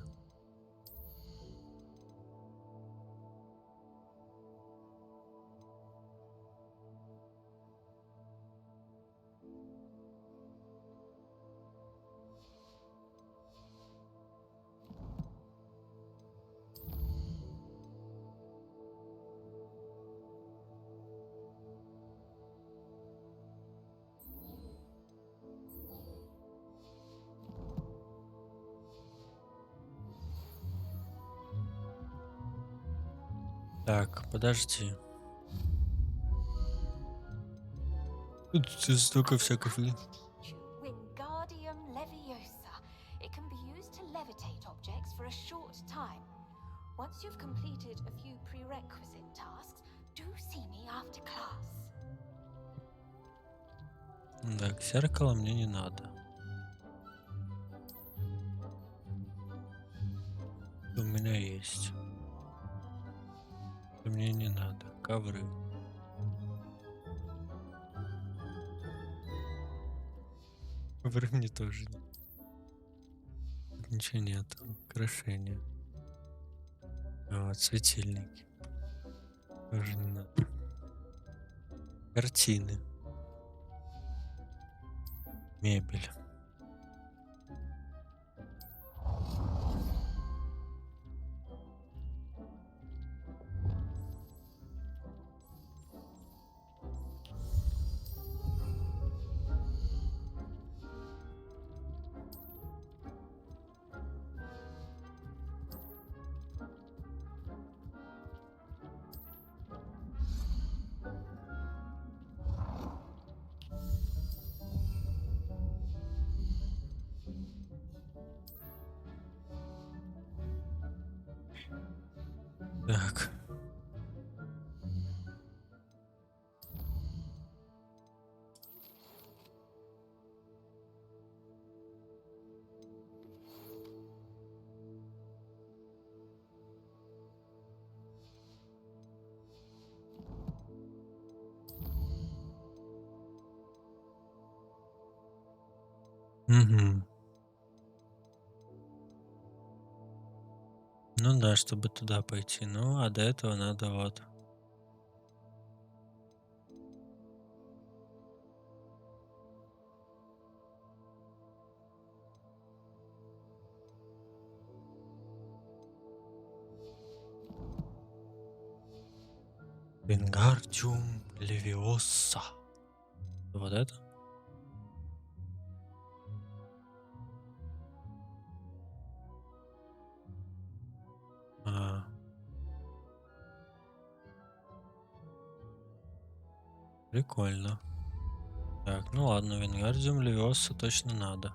Так, подожди. Тут столько всякой фигни. Wingardium Leviosa. It can be used to levitate objects for a short time. Once you've completed a few prerequisite tasks, do see me after class. Так, зеркало мне не надо. У меня есть. Мне не надо. Ковры. Ковры мне тоже нет. Тут ничего нет. Украшения. Вот, светильники. Тоже не надо. Картины. Мебель. Так. Угу. Ну да, чтобы туда пойти. Ну, а до этого надо вот. Wingardium Leviosa. Вот это? Прикольно. Так, ну ладно, Wingardium Leviosa точно надо.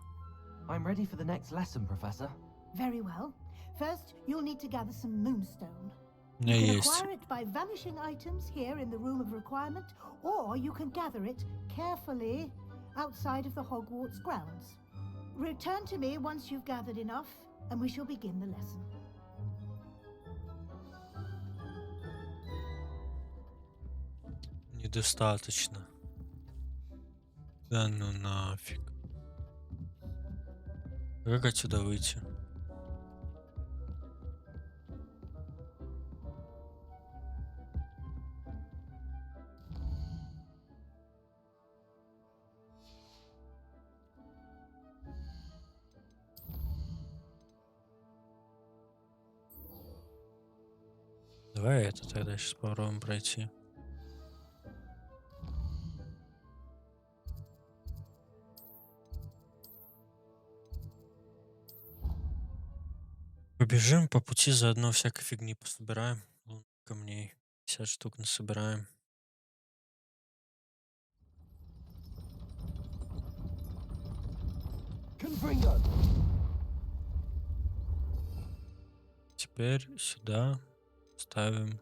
I'm ready for the next lesson, Professor. Very well. First, you'll need to gather some moonstone. У меня You can есть. acquire it by vanishing items here in the Room of Requirement, or you can gather it carefully outside of the Hogwarts grounds. Return to me once you've gathered enough, and we shall begin the lesson. Недостаточно. Да ну нафиг. Как отсюда выйти? Давай это тогда сейчас попробуем пройти. Побежим по пути, заодно всякой фигни пособираем. Камней 50 штук насобираем. Теперь сюда ставим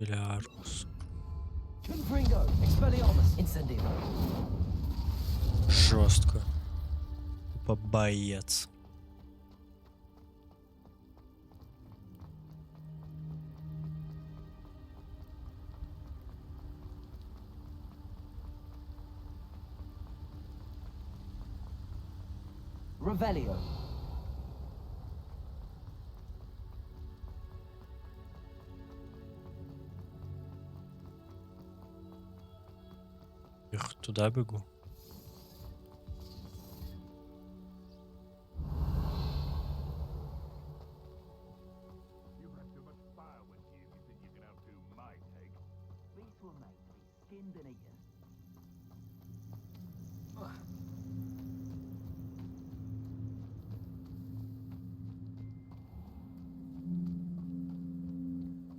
Белярус. Жестко. Тупо боец. Revelio. Я туда бегу.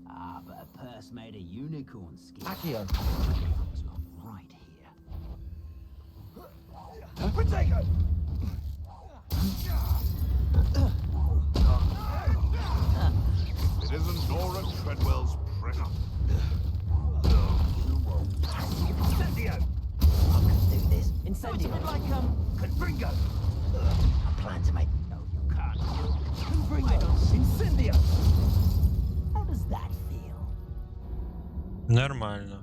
Ah, but a purse made of unicorn skin. Accio. Looks right here. Potato. It isn't Nora Treadwell's pressure. Incendio. I can do this. Incendio. It's like Confringo. I plan to make. No, you can't. Confringo. Incendio. How does that feel? Нормально.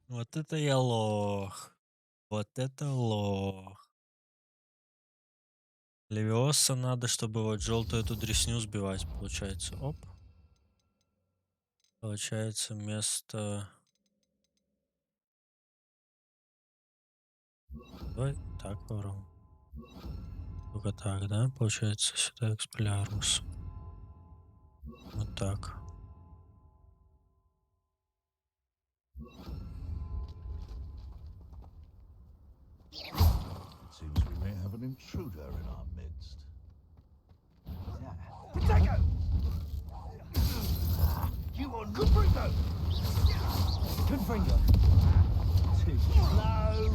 Вот это я лох. Вот это лох. Левиоса надо, чтобы вот желтую эту дресню сбивать, получается. Оп. Получается место... Давай так попробуем. Только так, да? Получается сюда эксплярус. Вот так. It seems we may have an intruder in our midst. Potato. You want Confringo. Confringo. Too slow.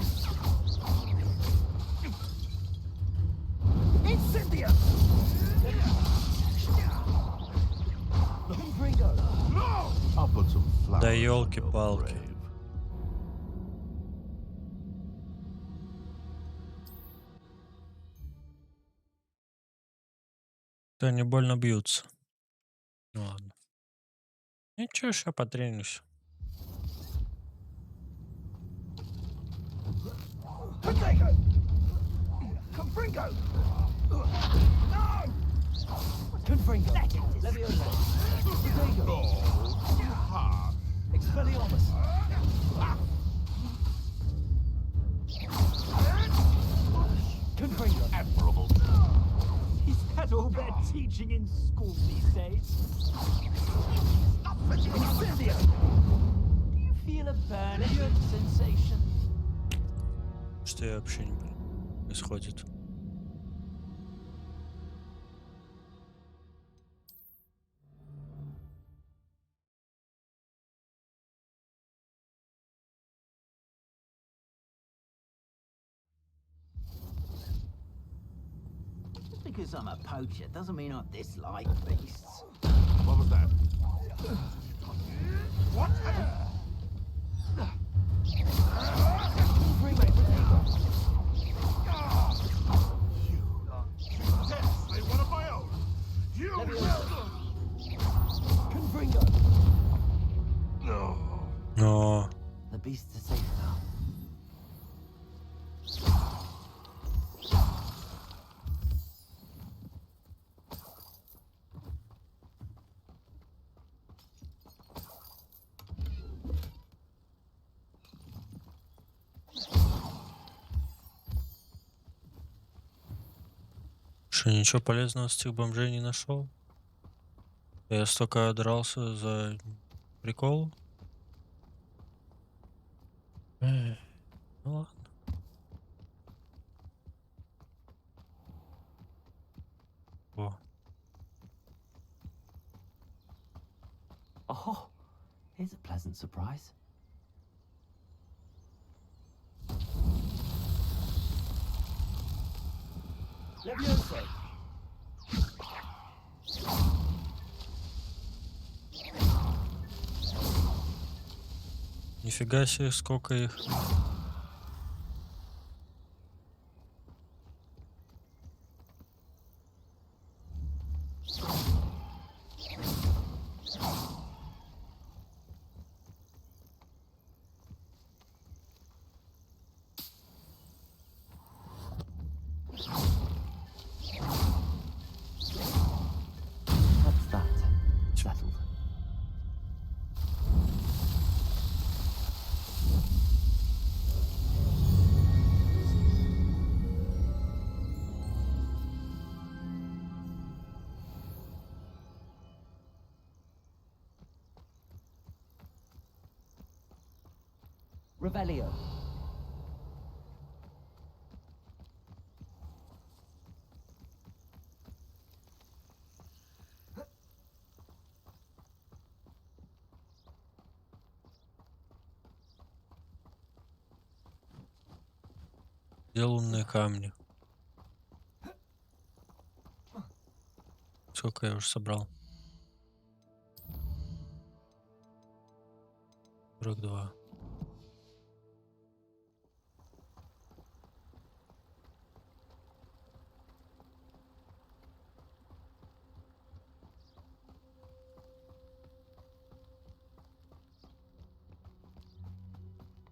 Incendio. Confringo. No! I'll put some flowers. Да on your елки-палки. grave. Да не больно бьются. Ну ладно. Ничего, сейчас потренюсь. Potato. Confringo. No. Confringo. Leviosa. Potato. Expelliarmus. Confringo. Admirable. Is that all they're teaching in school these days? Incendio. Do you feel a burning sensation? Что я вообще не понимаю, происходит. Just because I'm a poacher doesn't mean I dislike beasts. What was that? What? beasts are safe now. Что, ничего полезного с этих бомжей не нашел? Я столько дрался за прикол. Ну ладно. О. Oh, here's a pleasant surprise. Levioso. Нифига себе, сколько их. That's that. Settled. Revelio. Где лунные камни? Сколько я уже собрал? 42.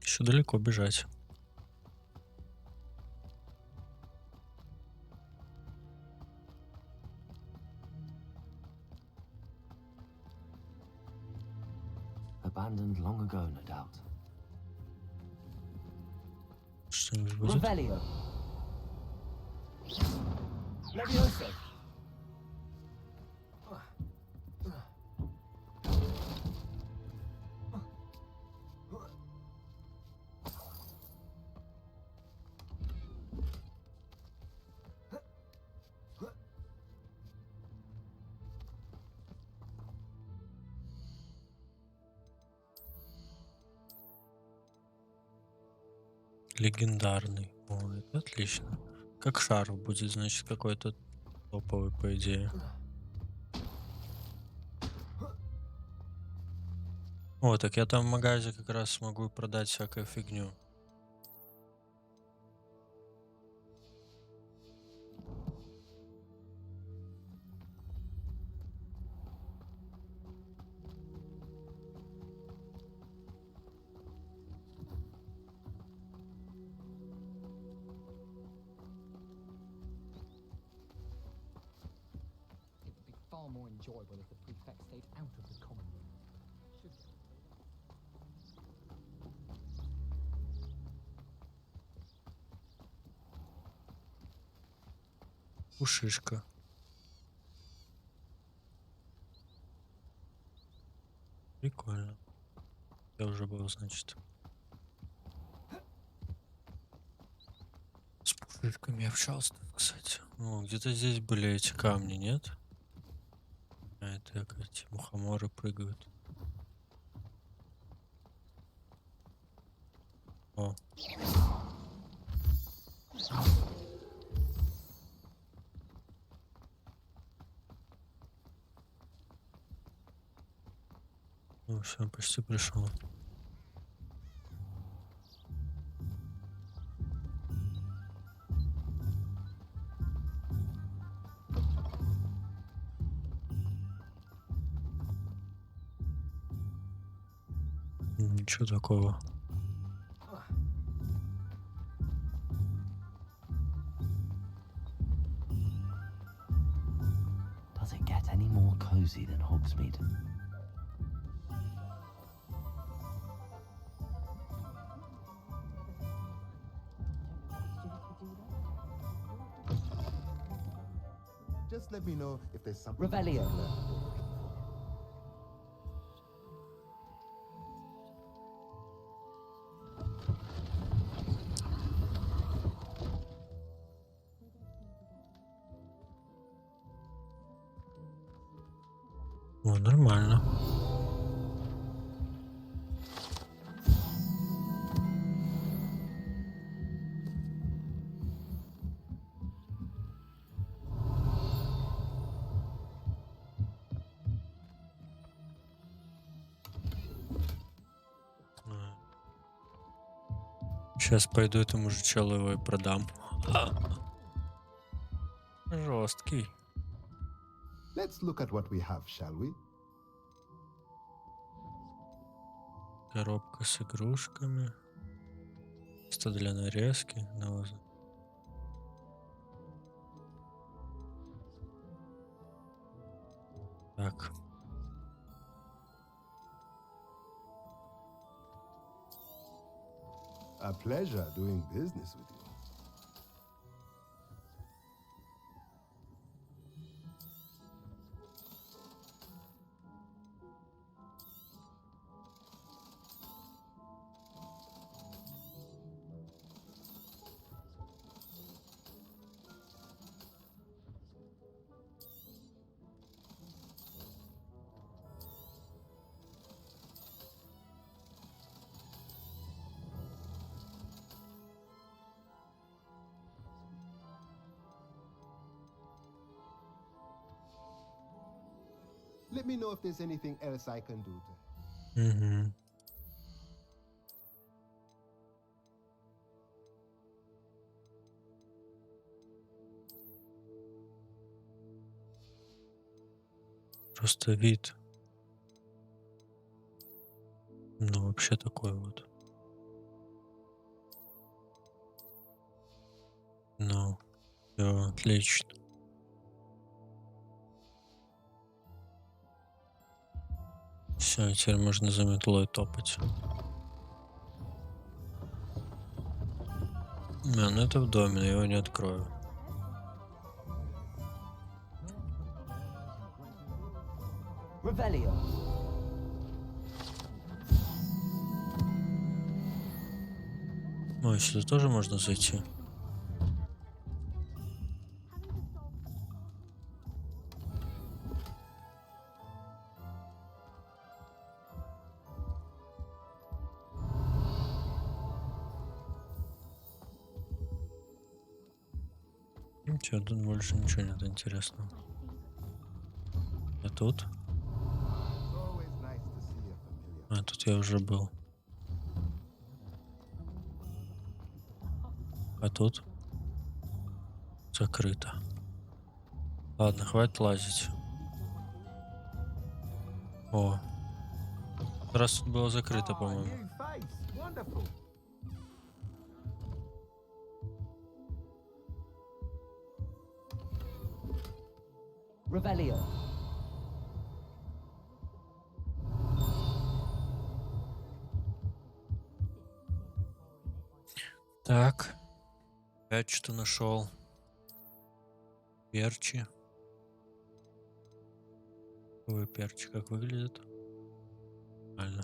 Еще далеко бежать. Abandoned long ago, no doubt. Что-нибудь будет? Revelio. Levioso. Легендарный. О, это отлично. Как шарф будет, значит, какой-то топовый, по идее. О, так я там в магазе как раз смогу продать всякую фигню. It would be far more enjoyable if the prefect stayed out of the common room. Should Пушишка. Прикольно. Я уже был, значит. С пушишками общался, кстати. Ну, где-то здесь были эти камни, нет? А это эти мухоморы прыгают. О. Ну все, почти пришел. Ничего такого. Hogsmeade. Just let me know if there's something. Revelio. О, нормально. Сейчас пойду этому же челу его и продам. Жесткий. Let's look at what we have, shall we? Коробка с игрушками. Место для нарезки. Навоза. Так. A pleasure doing business with you. Let me know if there's anything else I can do to. Угу. Просто вид. Ну, вообще такой вот. Ну, все отлично. Все, теперь можно за метлой топать. А, ну это в доме, я его не открою. Revelio. Ой, сюда тоже можно зайти. Ничего, тут больше ничего нет интересного. А тут? А, тут я уже был. А тут? Закрыто. Ладно, хватит лазить. О. Раз тут было закрыто, по-моему. Revelio. Так. Опять что нашел. Перчи. Ой, перчи как выглядят. Нормально.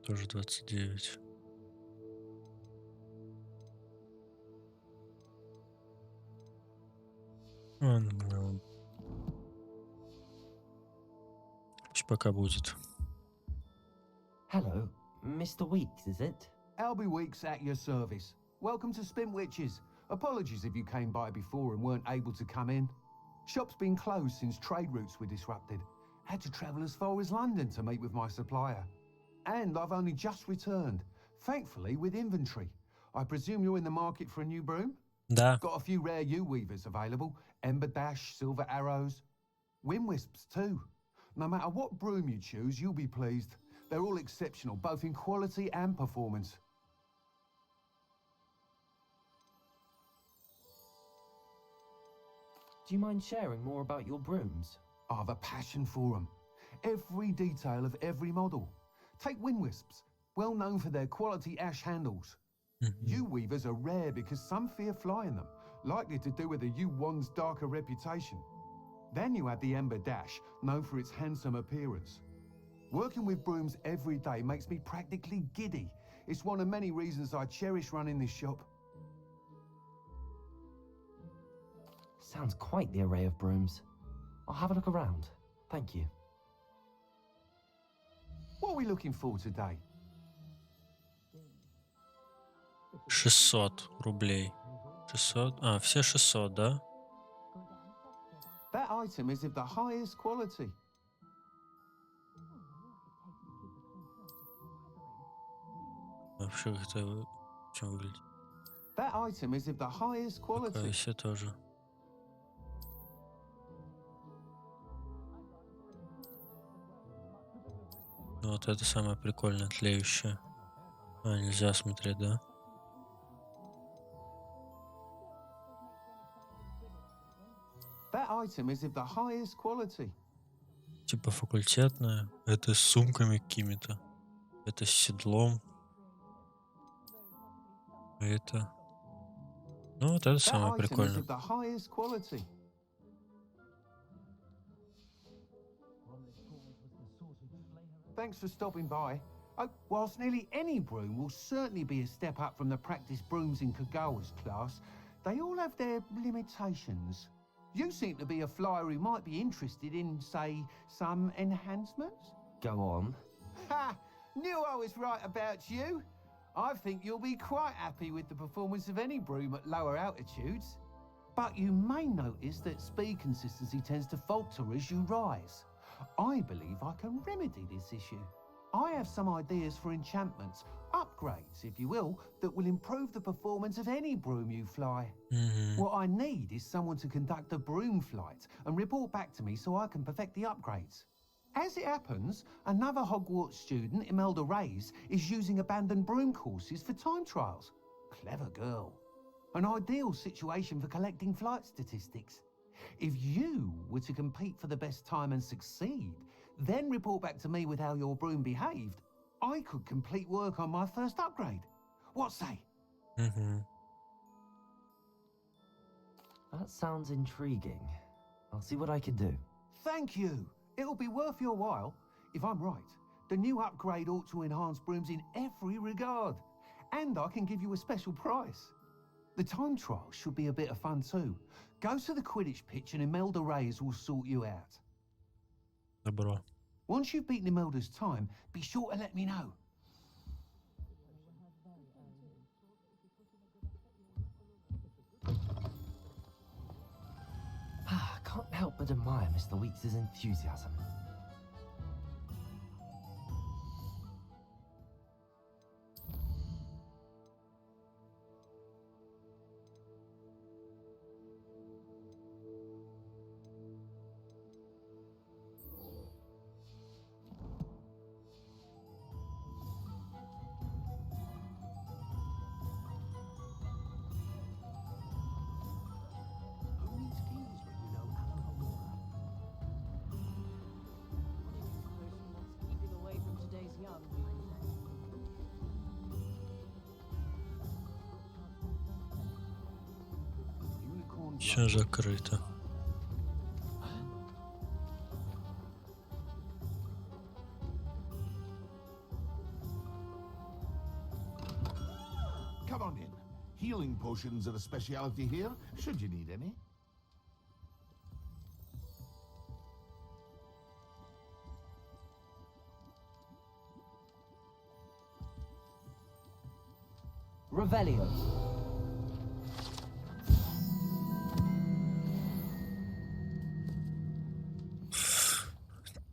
Тоже 29. Ладно, пока будет. Hello, Mr. Weeks, is it? Albie Weeks at your service. Welcome to Spintwitches. Apologies if you came by before and weren't able to come in. Shop's been closed since trade routes were disrupted. Had to travel as far as London to meet with my supplier. And I've only just returned, thankfully with inventory. I presume you're in the market for a new broom? Да. Got a few rare U-weavers available. Ember Dash, Silver Arrows. Wind Wisps too. No matter what broom you choose, you'll be pleased. They're all exceptional, both in quality and performance. Do you mind sharing more about your brooms? I have a passion for them. Every detail of every model. Take Wind Wisps, well known for their quality ash handles. U-weavers are rare because some fear flying them, likely to do with the U-wand's darker reputation. Then you have the Ember Dash, known for its handsome appearance. Working with brooms every day makes me practically giddy. It's one of many reasons I cherish running this shop. Sounds quite the array of brooms. I'll have a look around. Thank you. What are we looking for today? 600 рублей. 600. А, все 600, да? That item is of the highest quality. Вообще как-то чем выглядит? That item is of the highest quality. Такое все тоже. Ну, вот это самое прикольное, тлеющее. А, нельзя смотреть, да? That item is of the highest quality. Типа факультетное. Это с сумками какими-то. Это с седлом. А это... Ну, вот это самое That item is прикольное. of the highest quality. Thanks for stopping by. Oh, whilst nearly any broom will certainly be a step up from the practice brooms in Kagawa's class, they all have their limitations. You seem to be a flyer who might be interested in, say, some enhancements? Go on. Ha! Knew I was right about you. I think you'll be quite happy with the performance of any broom at lower altitudes. But you may notice that speed consistency tends to falter as you rise. I believe I can remedy this issue. I have some ideas for enchantments, upgrades, if you will, that will improve the performance of any broom you fly. What I need is someone to conduct a broom flight and report back to me so I can perfect the upgrades. As it happens, another Hogwarts student, Imelda Reyes, is using abandoned broom courses for time trials. Clever girl. An ideal situation for collecting flight statistics. If you were to compete for the best time and succeed, then report back to me with how your broom behaved, I could complete work on my first upgrade. What say? That sounds intriguing. I'll see what I can do. Thank you. It'll be worth your while. If I'm right, the new upgrade ought to enhance brooms in every regard. And I can give you a special price. The time trial should be a bit of fun too. Go to the Quidditch pitch and Imelda Reyes will sort you out. Добро. Once you've beaten Imelda's time, be sure to let me know. Can't help but admire Mr. Weeks' enthusiasm. Все закрыто. Come on in. Healing potions are a speciality here, should you need any. Revelio.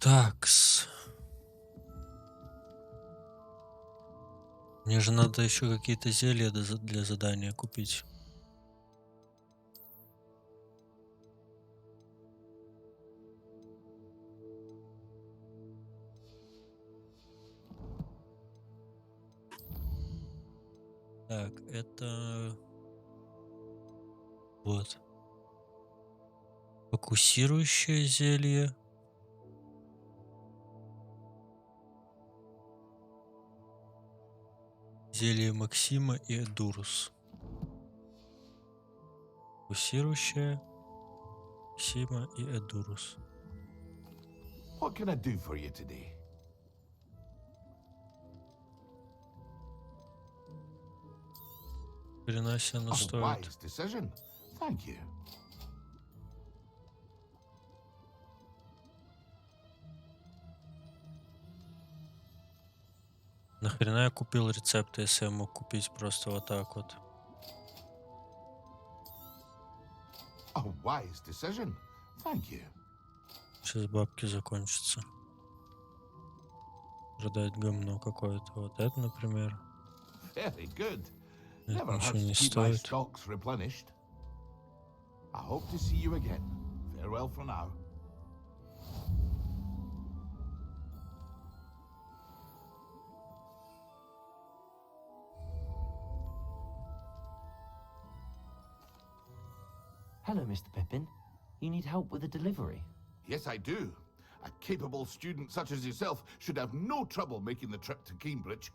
Такс. Мне же надо еще какие-то зелья для задания купить. Так, это... Вот. Фокусирующее зелье. Зелье Максима и Эдурус. Фокусирующее Максима и Эдурус. What can I do for you today? Перенося оно A стоит. wise decision. Thank you. Нахрена я купил рецепты, если я мог купить просто вот так вот? A wise decision. Thank you. Сейчас бабки закончатся. Продать говно какое-то. Вот это, например. Very good. Это Never ничего hurts не to keep my стоит. stocks replenished. I hope to see you again. Farewell for now. Hello, Mr. Pippin. You need help with a delivery? Yes, I do. A capable student such as yourself should have no trouble making the trip to Cambridge.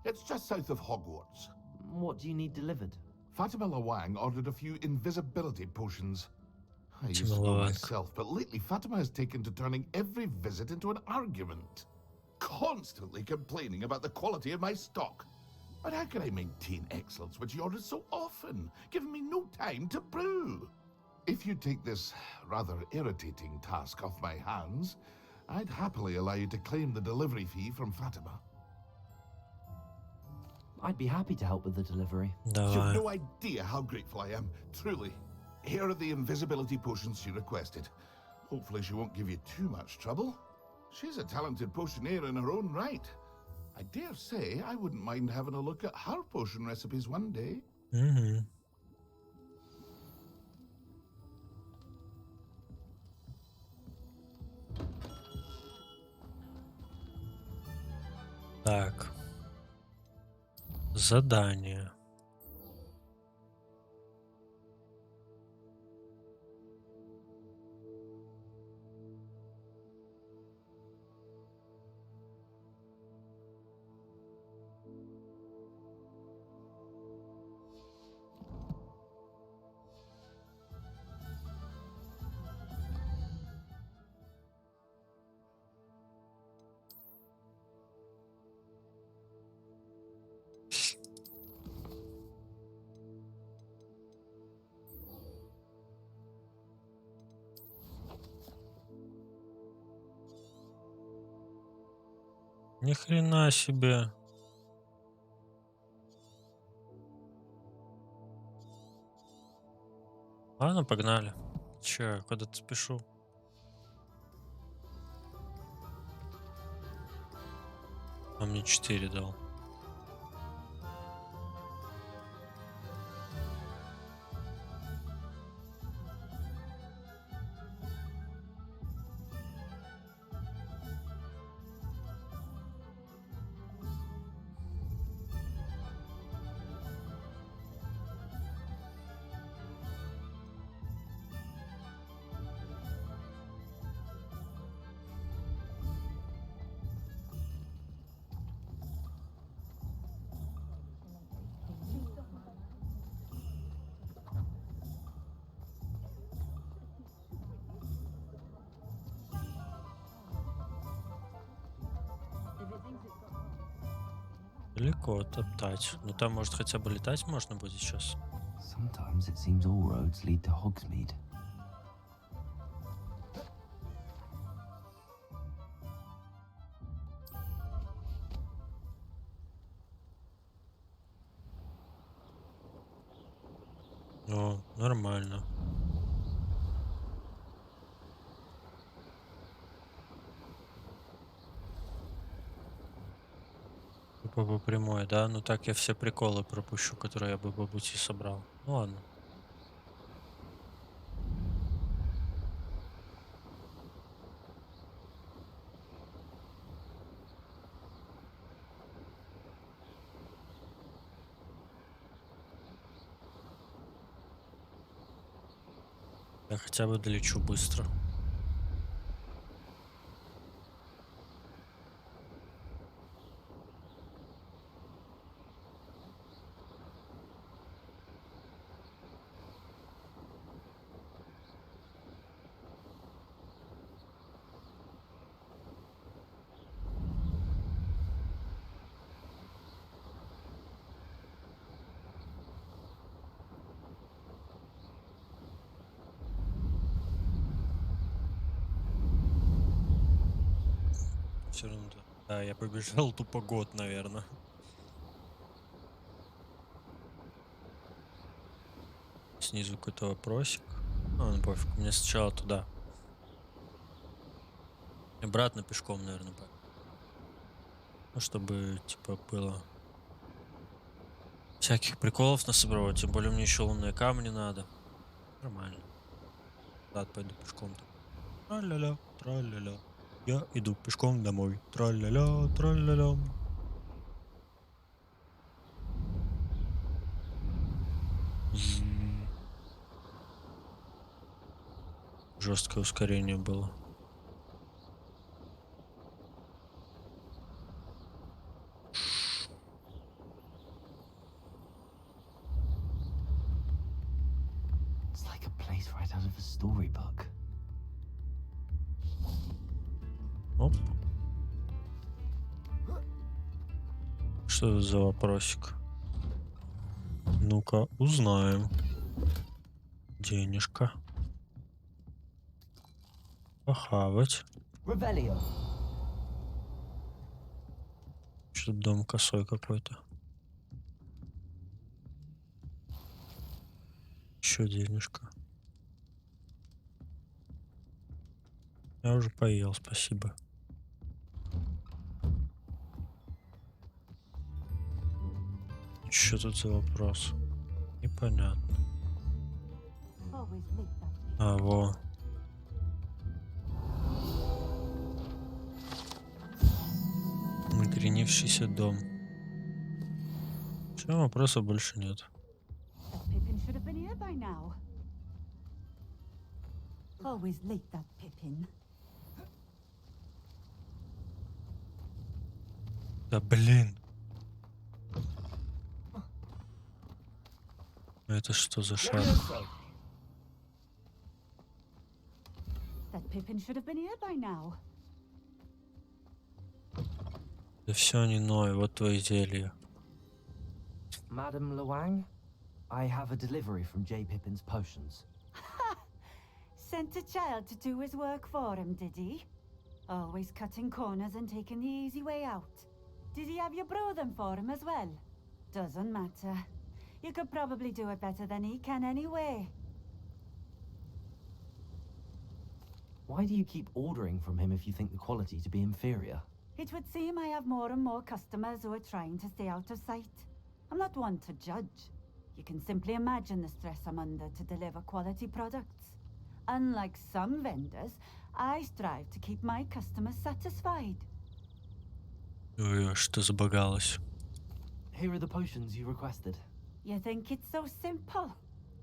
It's just south of Hogwarts. What do you need delivered? Fatima Lawang ordered a few invisibility potions. I used to know myself, but lately Fatima has taken to turning every visit into an argument. Constantly complaining about the quality of my stock. But how can I maintain excellence when she orders so often, giving me no time to brew? If you take this rather irritating task off my hands, I'd happily allow you to claim the delivery fee from Fatima. I'd be happy to help with the delivery. You've no idea how grateful I am, truly. Here are the invisibility potions she requested. Hopefully she won't give you too much trouble. She's a talented potioneer in her own right. I dare say I wouldn't mind having a look at her potion recipes one day. Угу. Так. Задание. Ни хрена себе. Ладно, погнали. Че, я куда-то спешу. Он мне 4 дал. Далеко топтать. Ну там, может, хотя бы летать можно будет сейчас. Sometimes it seems all roads lead to Hogsmeade. О, нормально. По прямой, да? Ну так я все приколы пропущу, которые я бы по пути собрал. Ну ладно. Я хотя бы долечу быстро. Все равно, да, я побежал тупо год, наверное. Снизу какой-то вопросик. Ну, пофиг, мне сначала туда. Обратно пешком, наверное, ну, чтобы, типа, было всяких приколов насобрать. Тем более мне еще лунные камни надо. Нормально. Да, пойду пешком. Тра-ля-ля, тра-ля-ля. Я иду пешком домой. Тра-ля-ля, тра-ля-ля. Жесткое ускорение было. It's like a place right out of a storybook. Оп. Что это за вопросик? Ну-ка, узнаем. Денежка. Похавать. Что-то дом косой какой-то. Еще денежка. Я уже поел, спасибо. Что тут за вопрос? Непонятно. А, во. Накренившийся дом. Все, вопросов больше нет. Да блин. Это что за шаг? Да все не ной, вот твои зелья. Madam Luang, I have a delivery from J. Pippin's potions. Sent a child to do his work for him, did he? Always cutting corners and taking the easy way out. Did he have you brew them for him as well? Doesn't matter. You could probably do it better than he can anyway. Why do you keep ordering from him if you think the quality to be inferior? It would seem I have more and more customers who are trying to stay out of sight. I'm not one to judge. You can simply imagine the stress I'm under to deliver quality products. Unlike some vendors, I strive to keep my customers satisfied. Ой, что забагалось? Here are the potions you requested. You think it's so simple?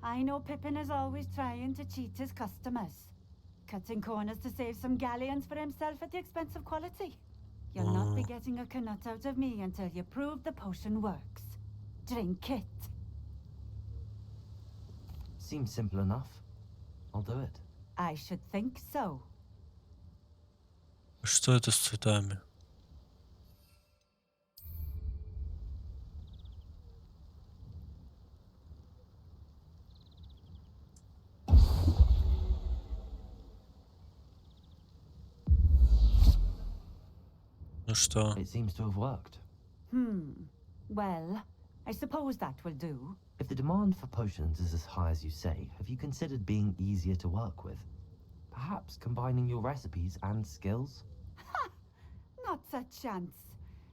I know Pippin is always trying to cheat his customers. Cutting corners to save some galleons for himself at the expense of quality. You'll not be getting a nut out of me until you prove the potion works. Drink it. Seems simple enough. I'll do it. I should think so. Что это с цветами? Ну что? It seems to have worked. Well, I suppose that will do. If the demand for potions is as high as you say, have you considered being easier to work with? Perhaps combining your recipes and skills? Ha! Not a chance.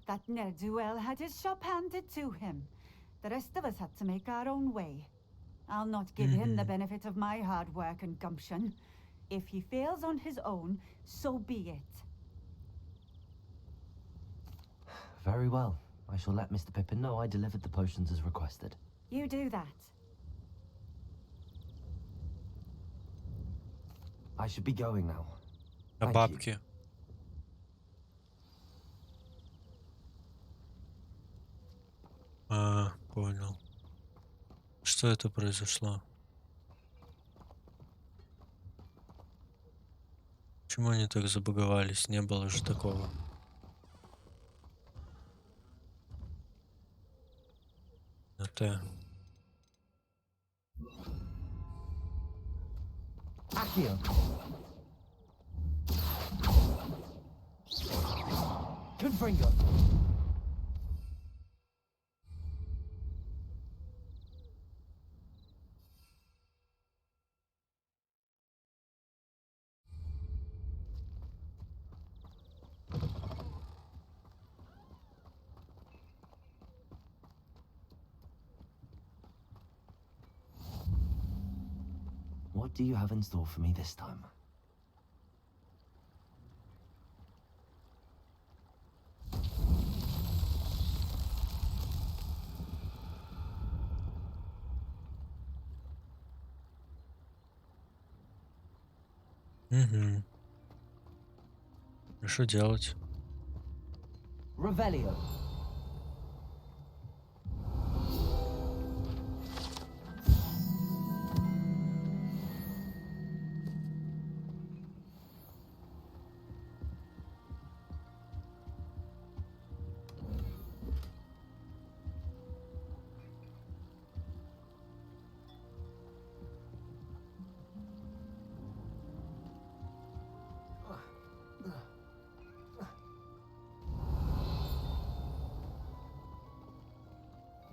That ne'er-do-well had his shop handed to him. The rest of us had to make our own way. I'll not give him the benefit of my hard work and gumption. If he fails on his own, so be it. Very well. I shall let Mr. Pippin know I delivered the potions as requested. You do that. I should be going now. А бабки? А, понял. Что это произошло? Почему они так забаговались? Не было же такого. Это... Accio. Confringo. What do you have in store for me this time? Угу. Что делать? Revelio.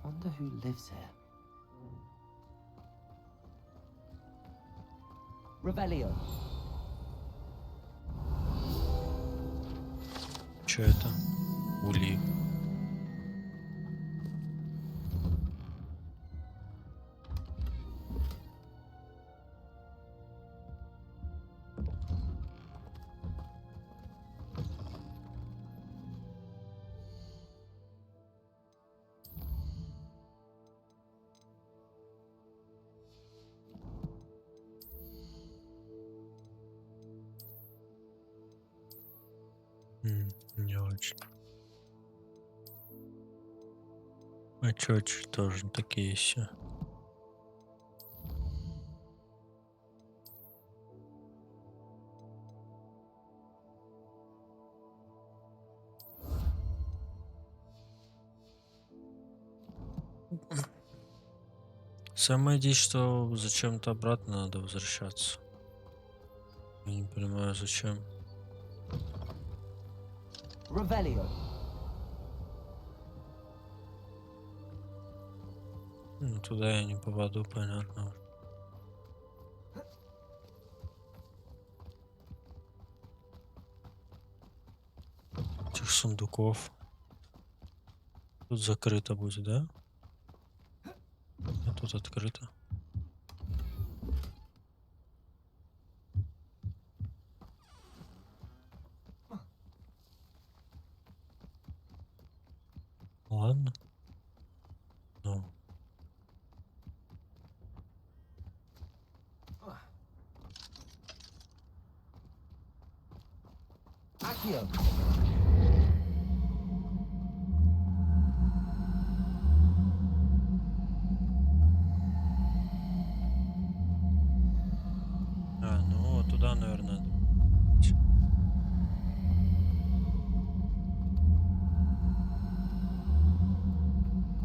Wonder who lives here. Revelio. Что это? Ули. Не очень. А чёрч тоже такие все. Самое дичь, что зачем-то обратно надо возвращаться. Я не понимаю, зачем. Revelio. Ну, туда я не попаду, понятно. Этих сундуков. Тут закрыто будет, да? А тут открыто. Ладно. Ну. Accio. А, ну вот туда, наверное, надо.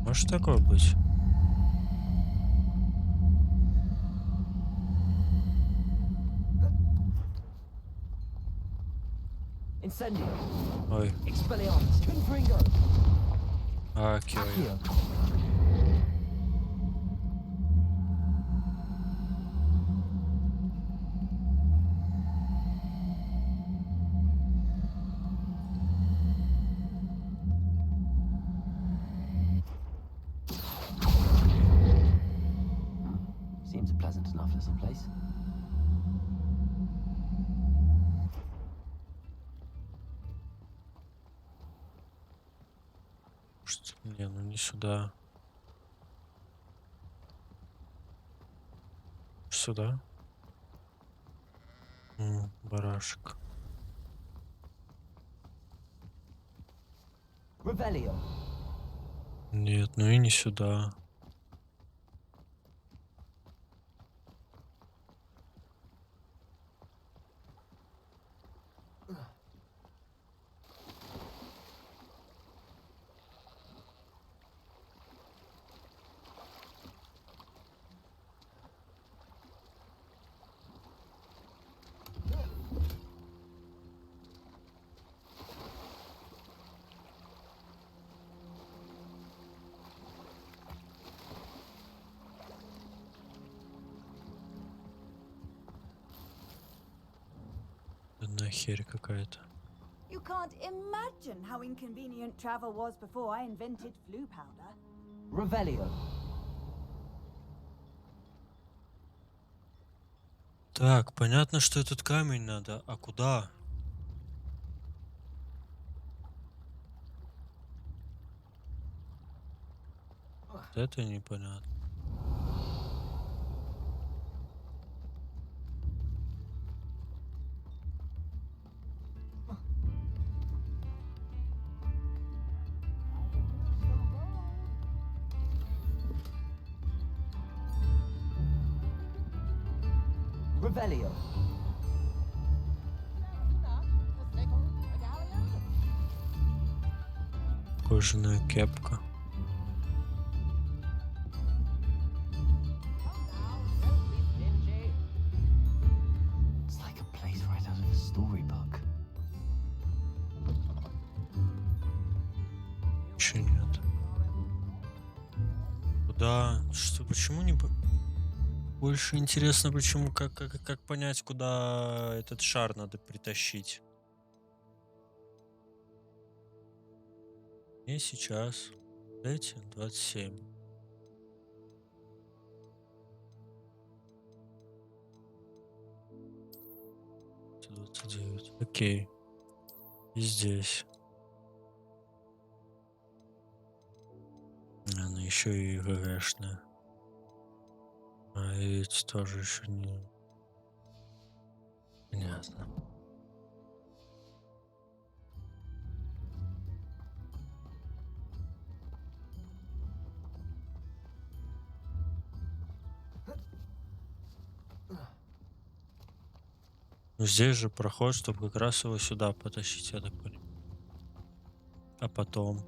Может такое быть? Incendio. Ой. Expelliarmus. Confringo. Акио. Accio. Seems a pleasant enough little place. Не, ну не сюда. Сюда. Барашек. Revelio. Нет, ну и не сюда. Одна херь какая-то. You can't imagine how inconvenient travel was before I invented flu powder. Revelio. Так, понятно, что этот камень надо, а куда? Вот это непонятно. Revelio. Кожаная кепка. It's like a place right out of a storybook. Ничего нет. Куда? Что? Почему не... Больше интересно, почему, как понять, куда этот шар надо притащить. И сейчас. Эти 27. 29. Окей. И здесь. Она еще и ГГшная. А эти тоже еще не... Понятно. Ну, здесь же проход, чтобы как раз его сюда потащить, я так понимаю. А потом...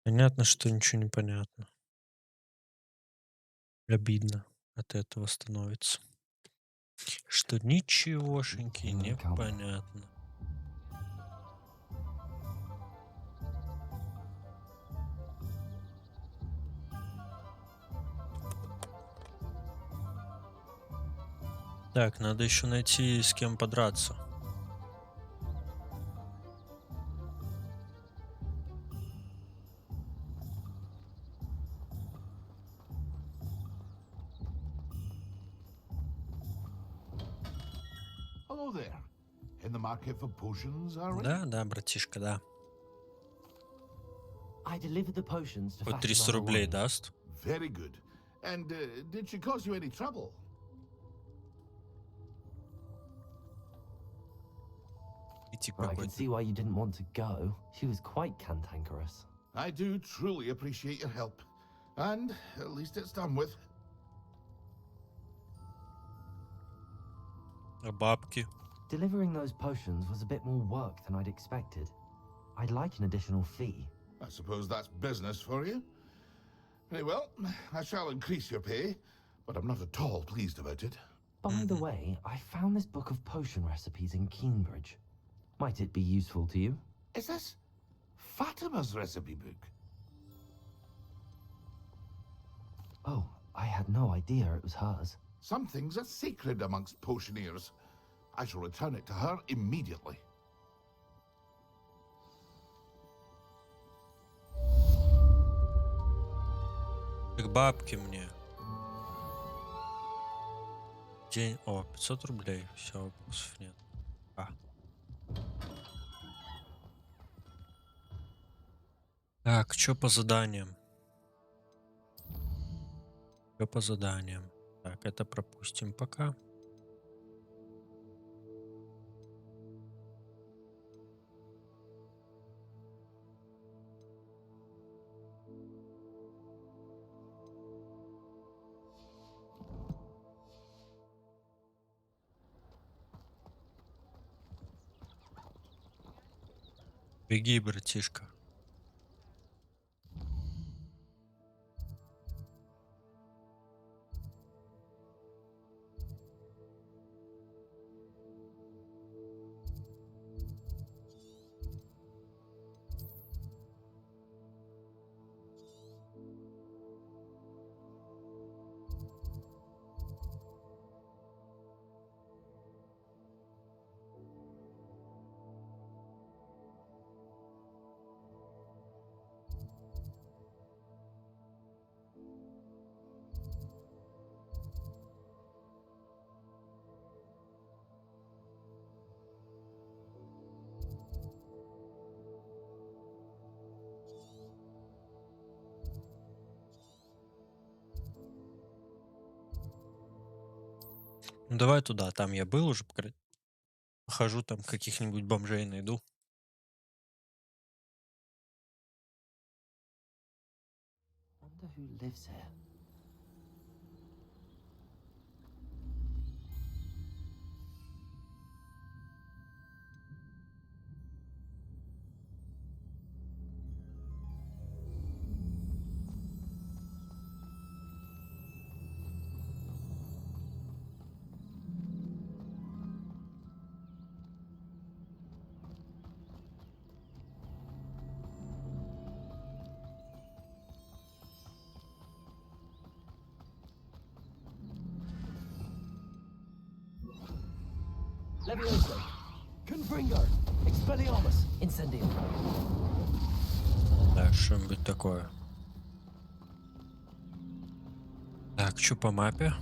Понятно, что ничего не понятно. Обидно от этого становится. Что ничегошеньки не понятно. Так, надо еще найти с кем подраться. Hello there. In the market for potions, are we? Да, братишка, да. I delivered the potions to Хоть 300 рублей даст. Very good. And did she cause you any trouble? I can see why you didn't want to go. She was quite cantankerous. I do truly appreciate your help. And at least it's done with. А бабки? Delivering those potions was a bit more work than I'd expected. I'd like an additional fee. I suppose that's business for you. Very well, I shall increase your pay, but I'm not at all pleased about it. By the way, I found this book of potion recipes in Cambridge. Might it be useful to you? Is this Fatima's recipe book? Oh, I had no idea it was hers. Some things are sacred amongst potioneers. I shall return it to her immediately. Так бабки мне. День. О, 500 рублей. Все, вопросов нет. Так, что по заданиям? Что по заданиям? Так, это пропустим пока. Беги, братишка. Ну давай туда, там я был уже, похожу, там каких-нибудь бомжей найду. Wonder who lives here. Levioso, Confringo, Expelliarmus, Incendium. Так, что-нибудь такое. Так, что по мапе?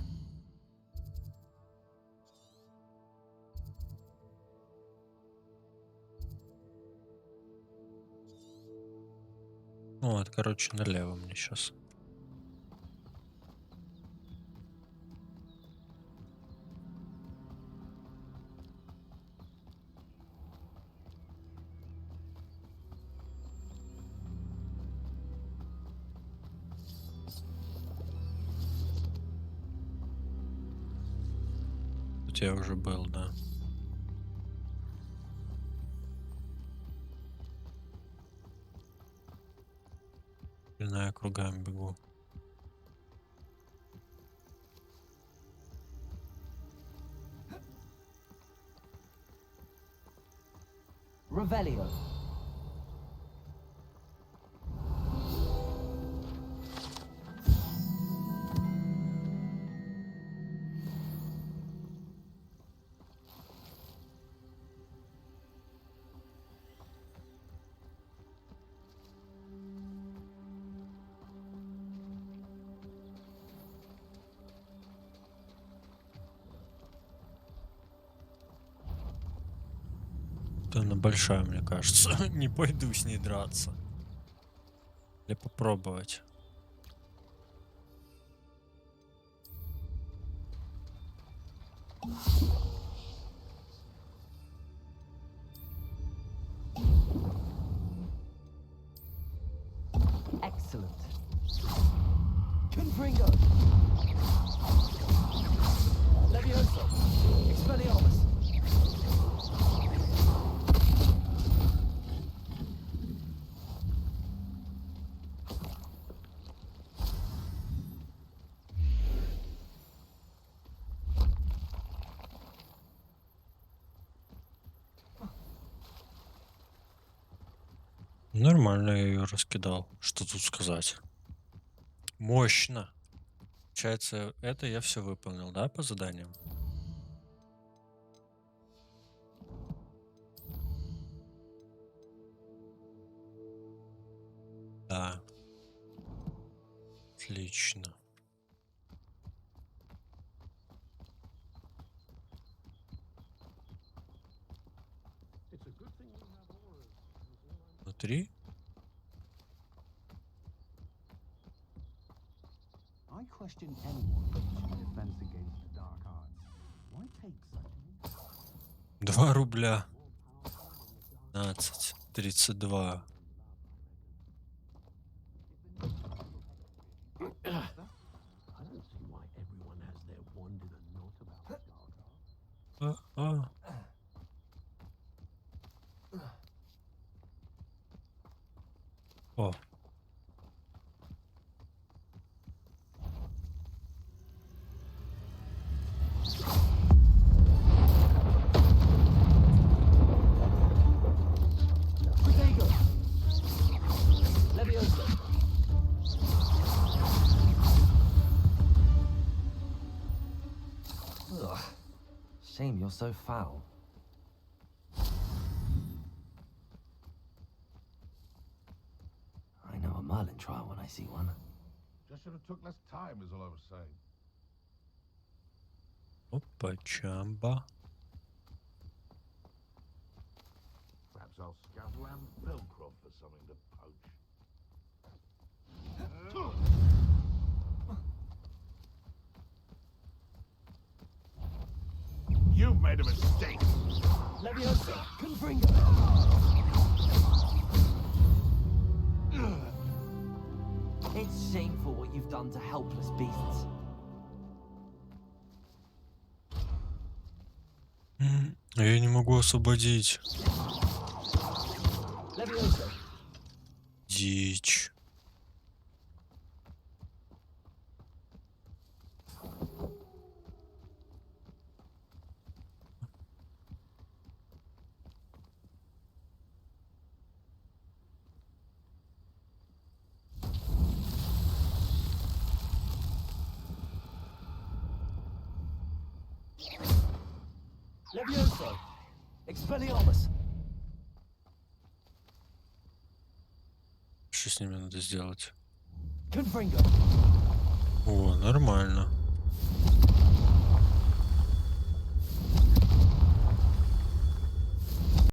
Ну вот, короче, налево мне сейчас. Тут я уже был, да. Я кругами бегу. Revelio. Она большая, мне кажется. Не пойду с ней драться. Или попробовать. Excellent. Confringo. Levioso, Expelliarmus. Нормально я ее раскидал. Что тут сказать? Мощно. Получается, это я все выполнил, да, по заданиям? Да. Отлично. Внутри? I question anyone reaching defense against the dark arts. Why take such? 2 рубля. 15, 32. О. Ugh. Shame you're so foul. I know a Merlin trial when I see one. Just should have took less time, is all I was saying. Опа, чамба. Perhaps I'll scout around Velcroft for something to poach. You made a mistake. Leviosa, Confringo. It's shameful what you've done to helpless beasts. Я не могу освободить. Leviosa. Дичь. Leviosa. Expelliarmus. Что с ними надо сделать? Confringo. О, нормально.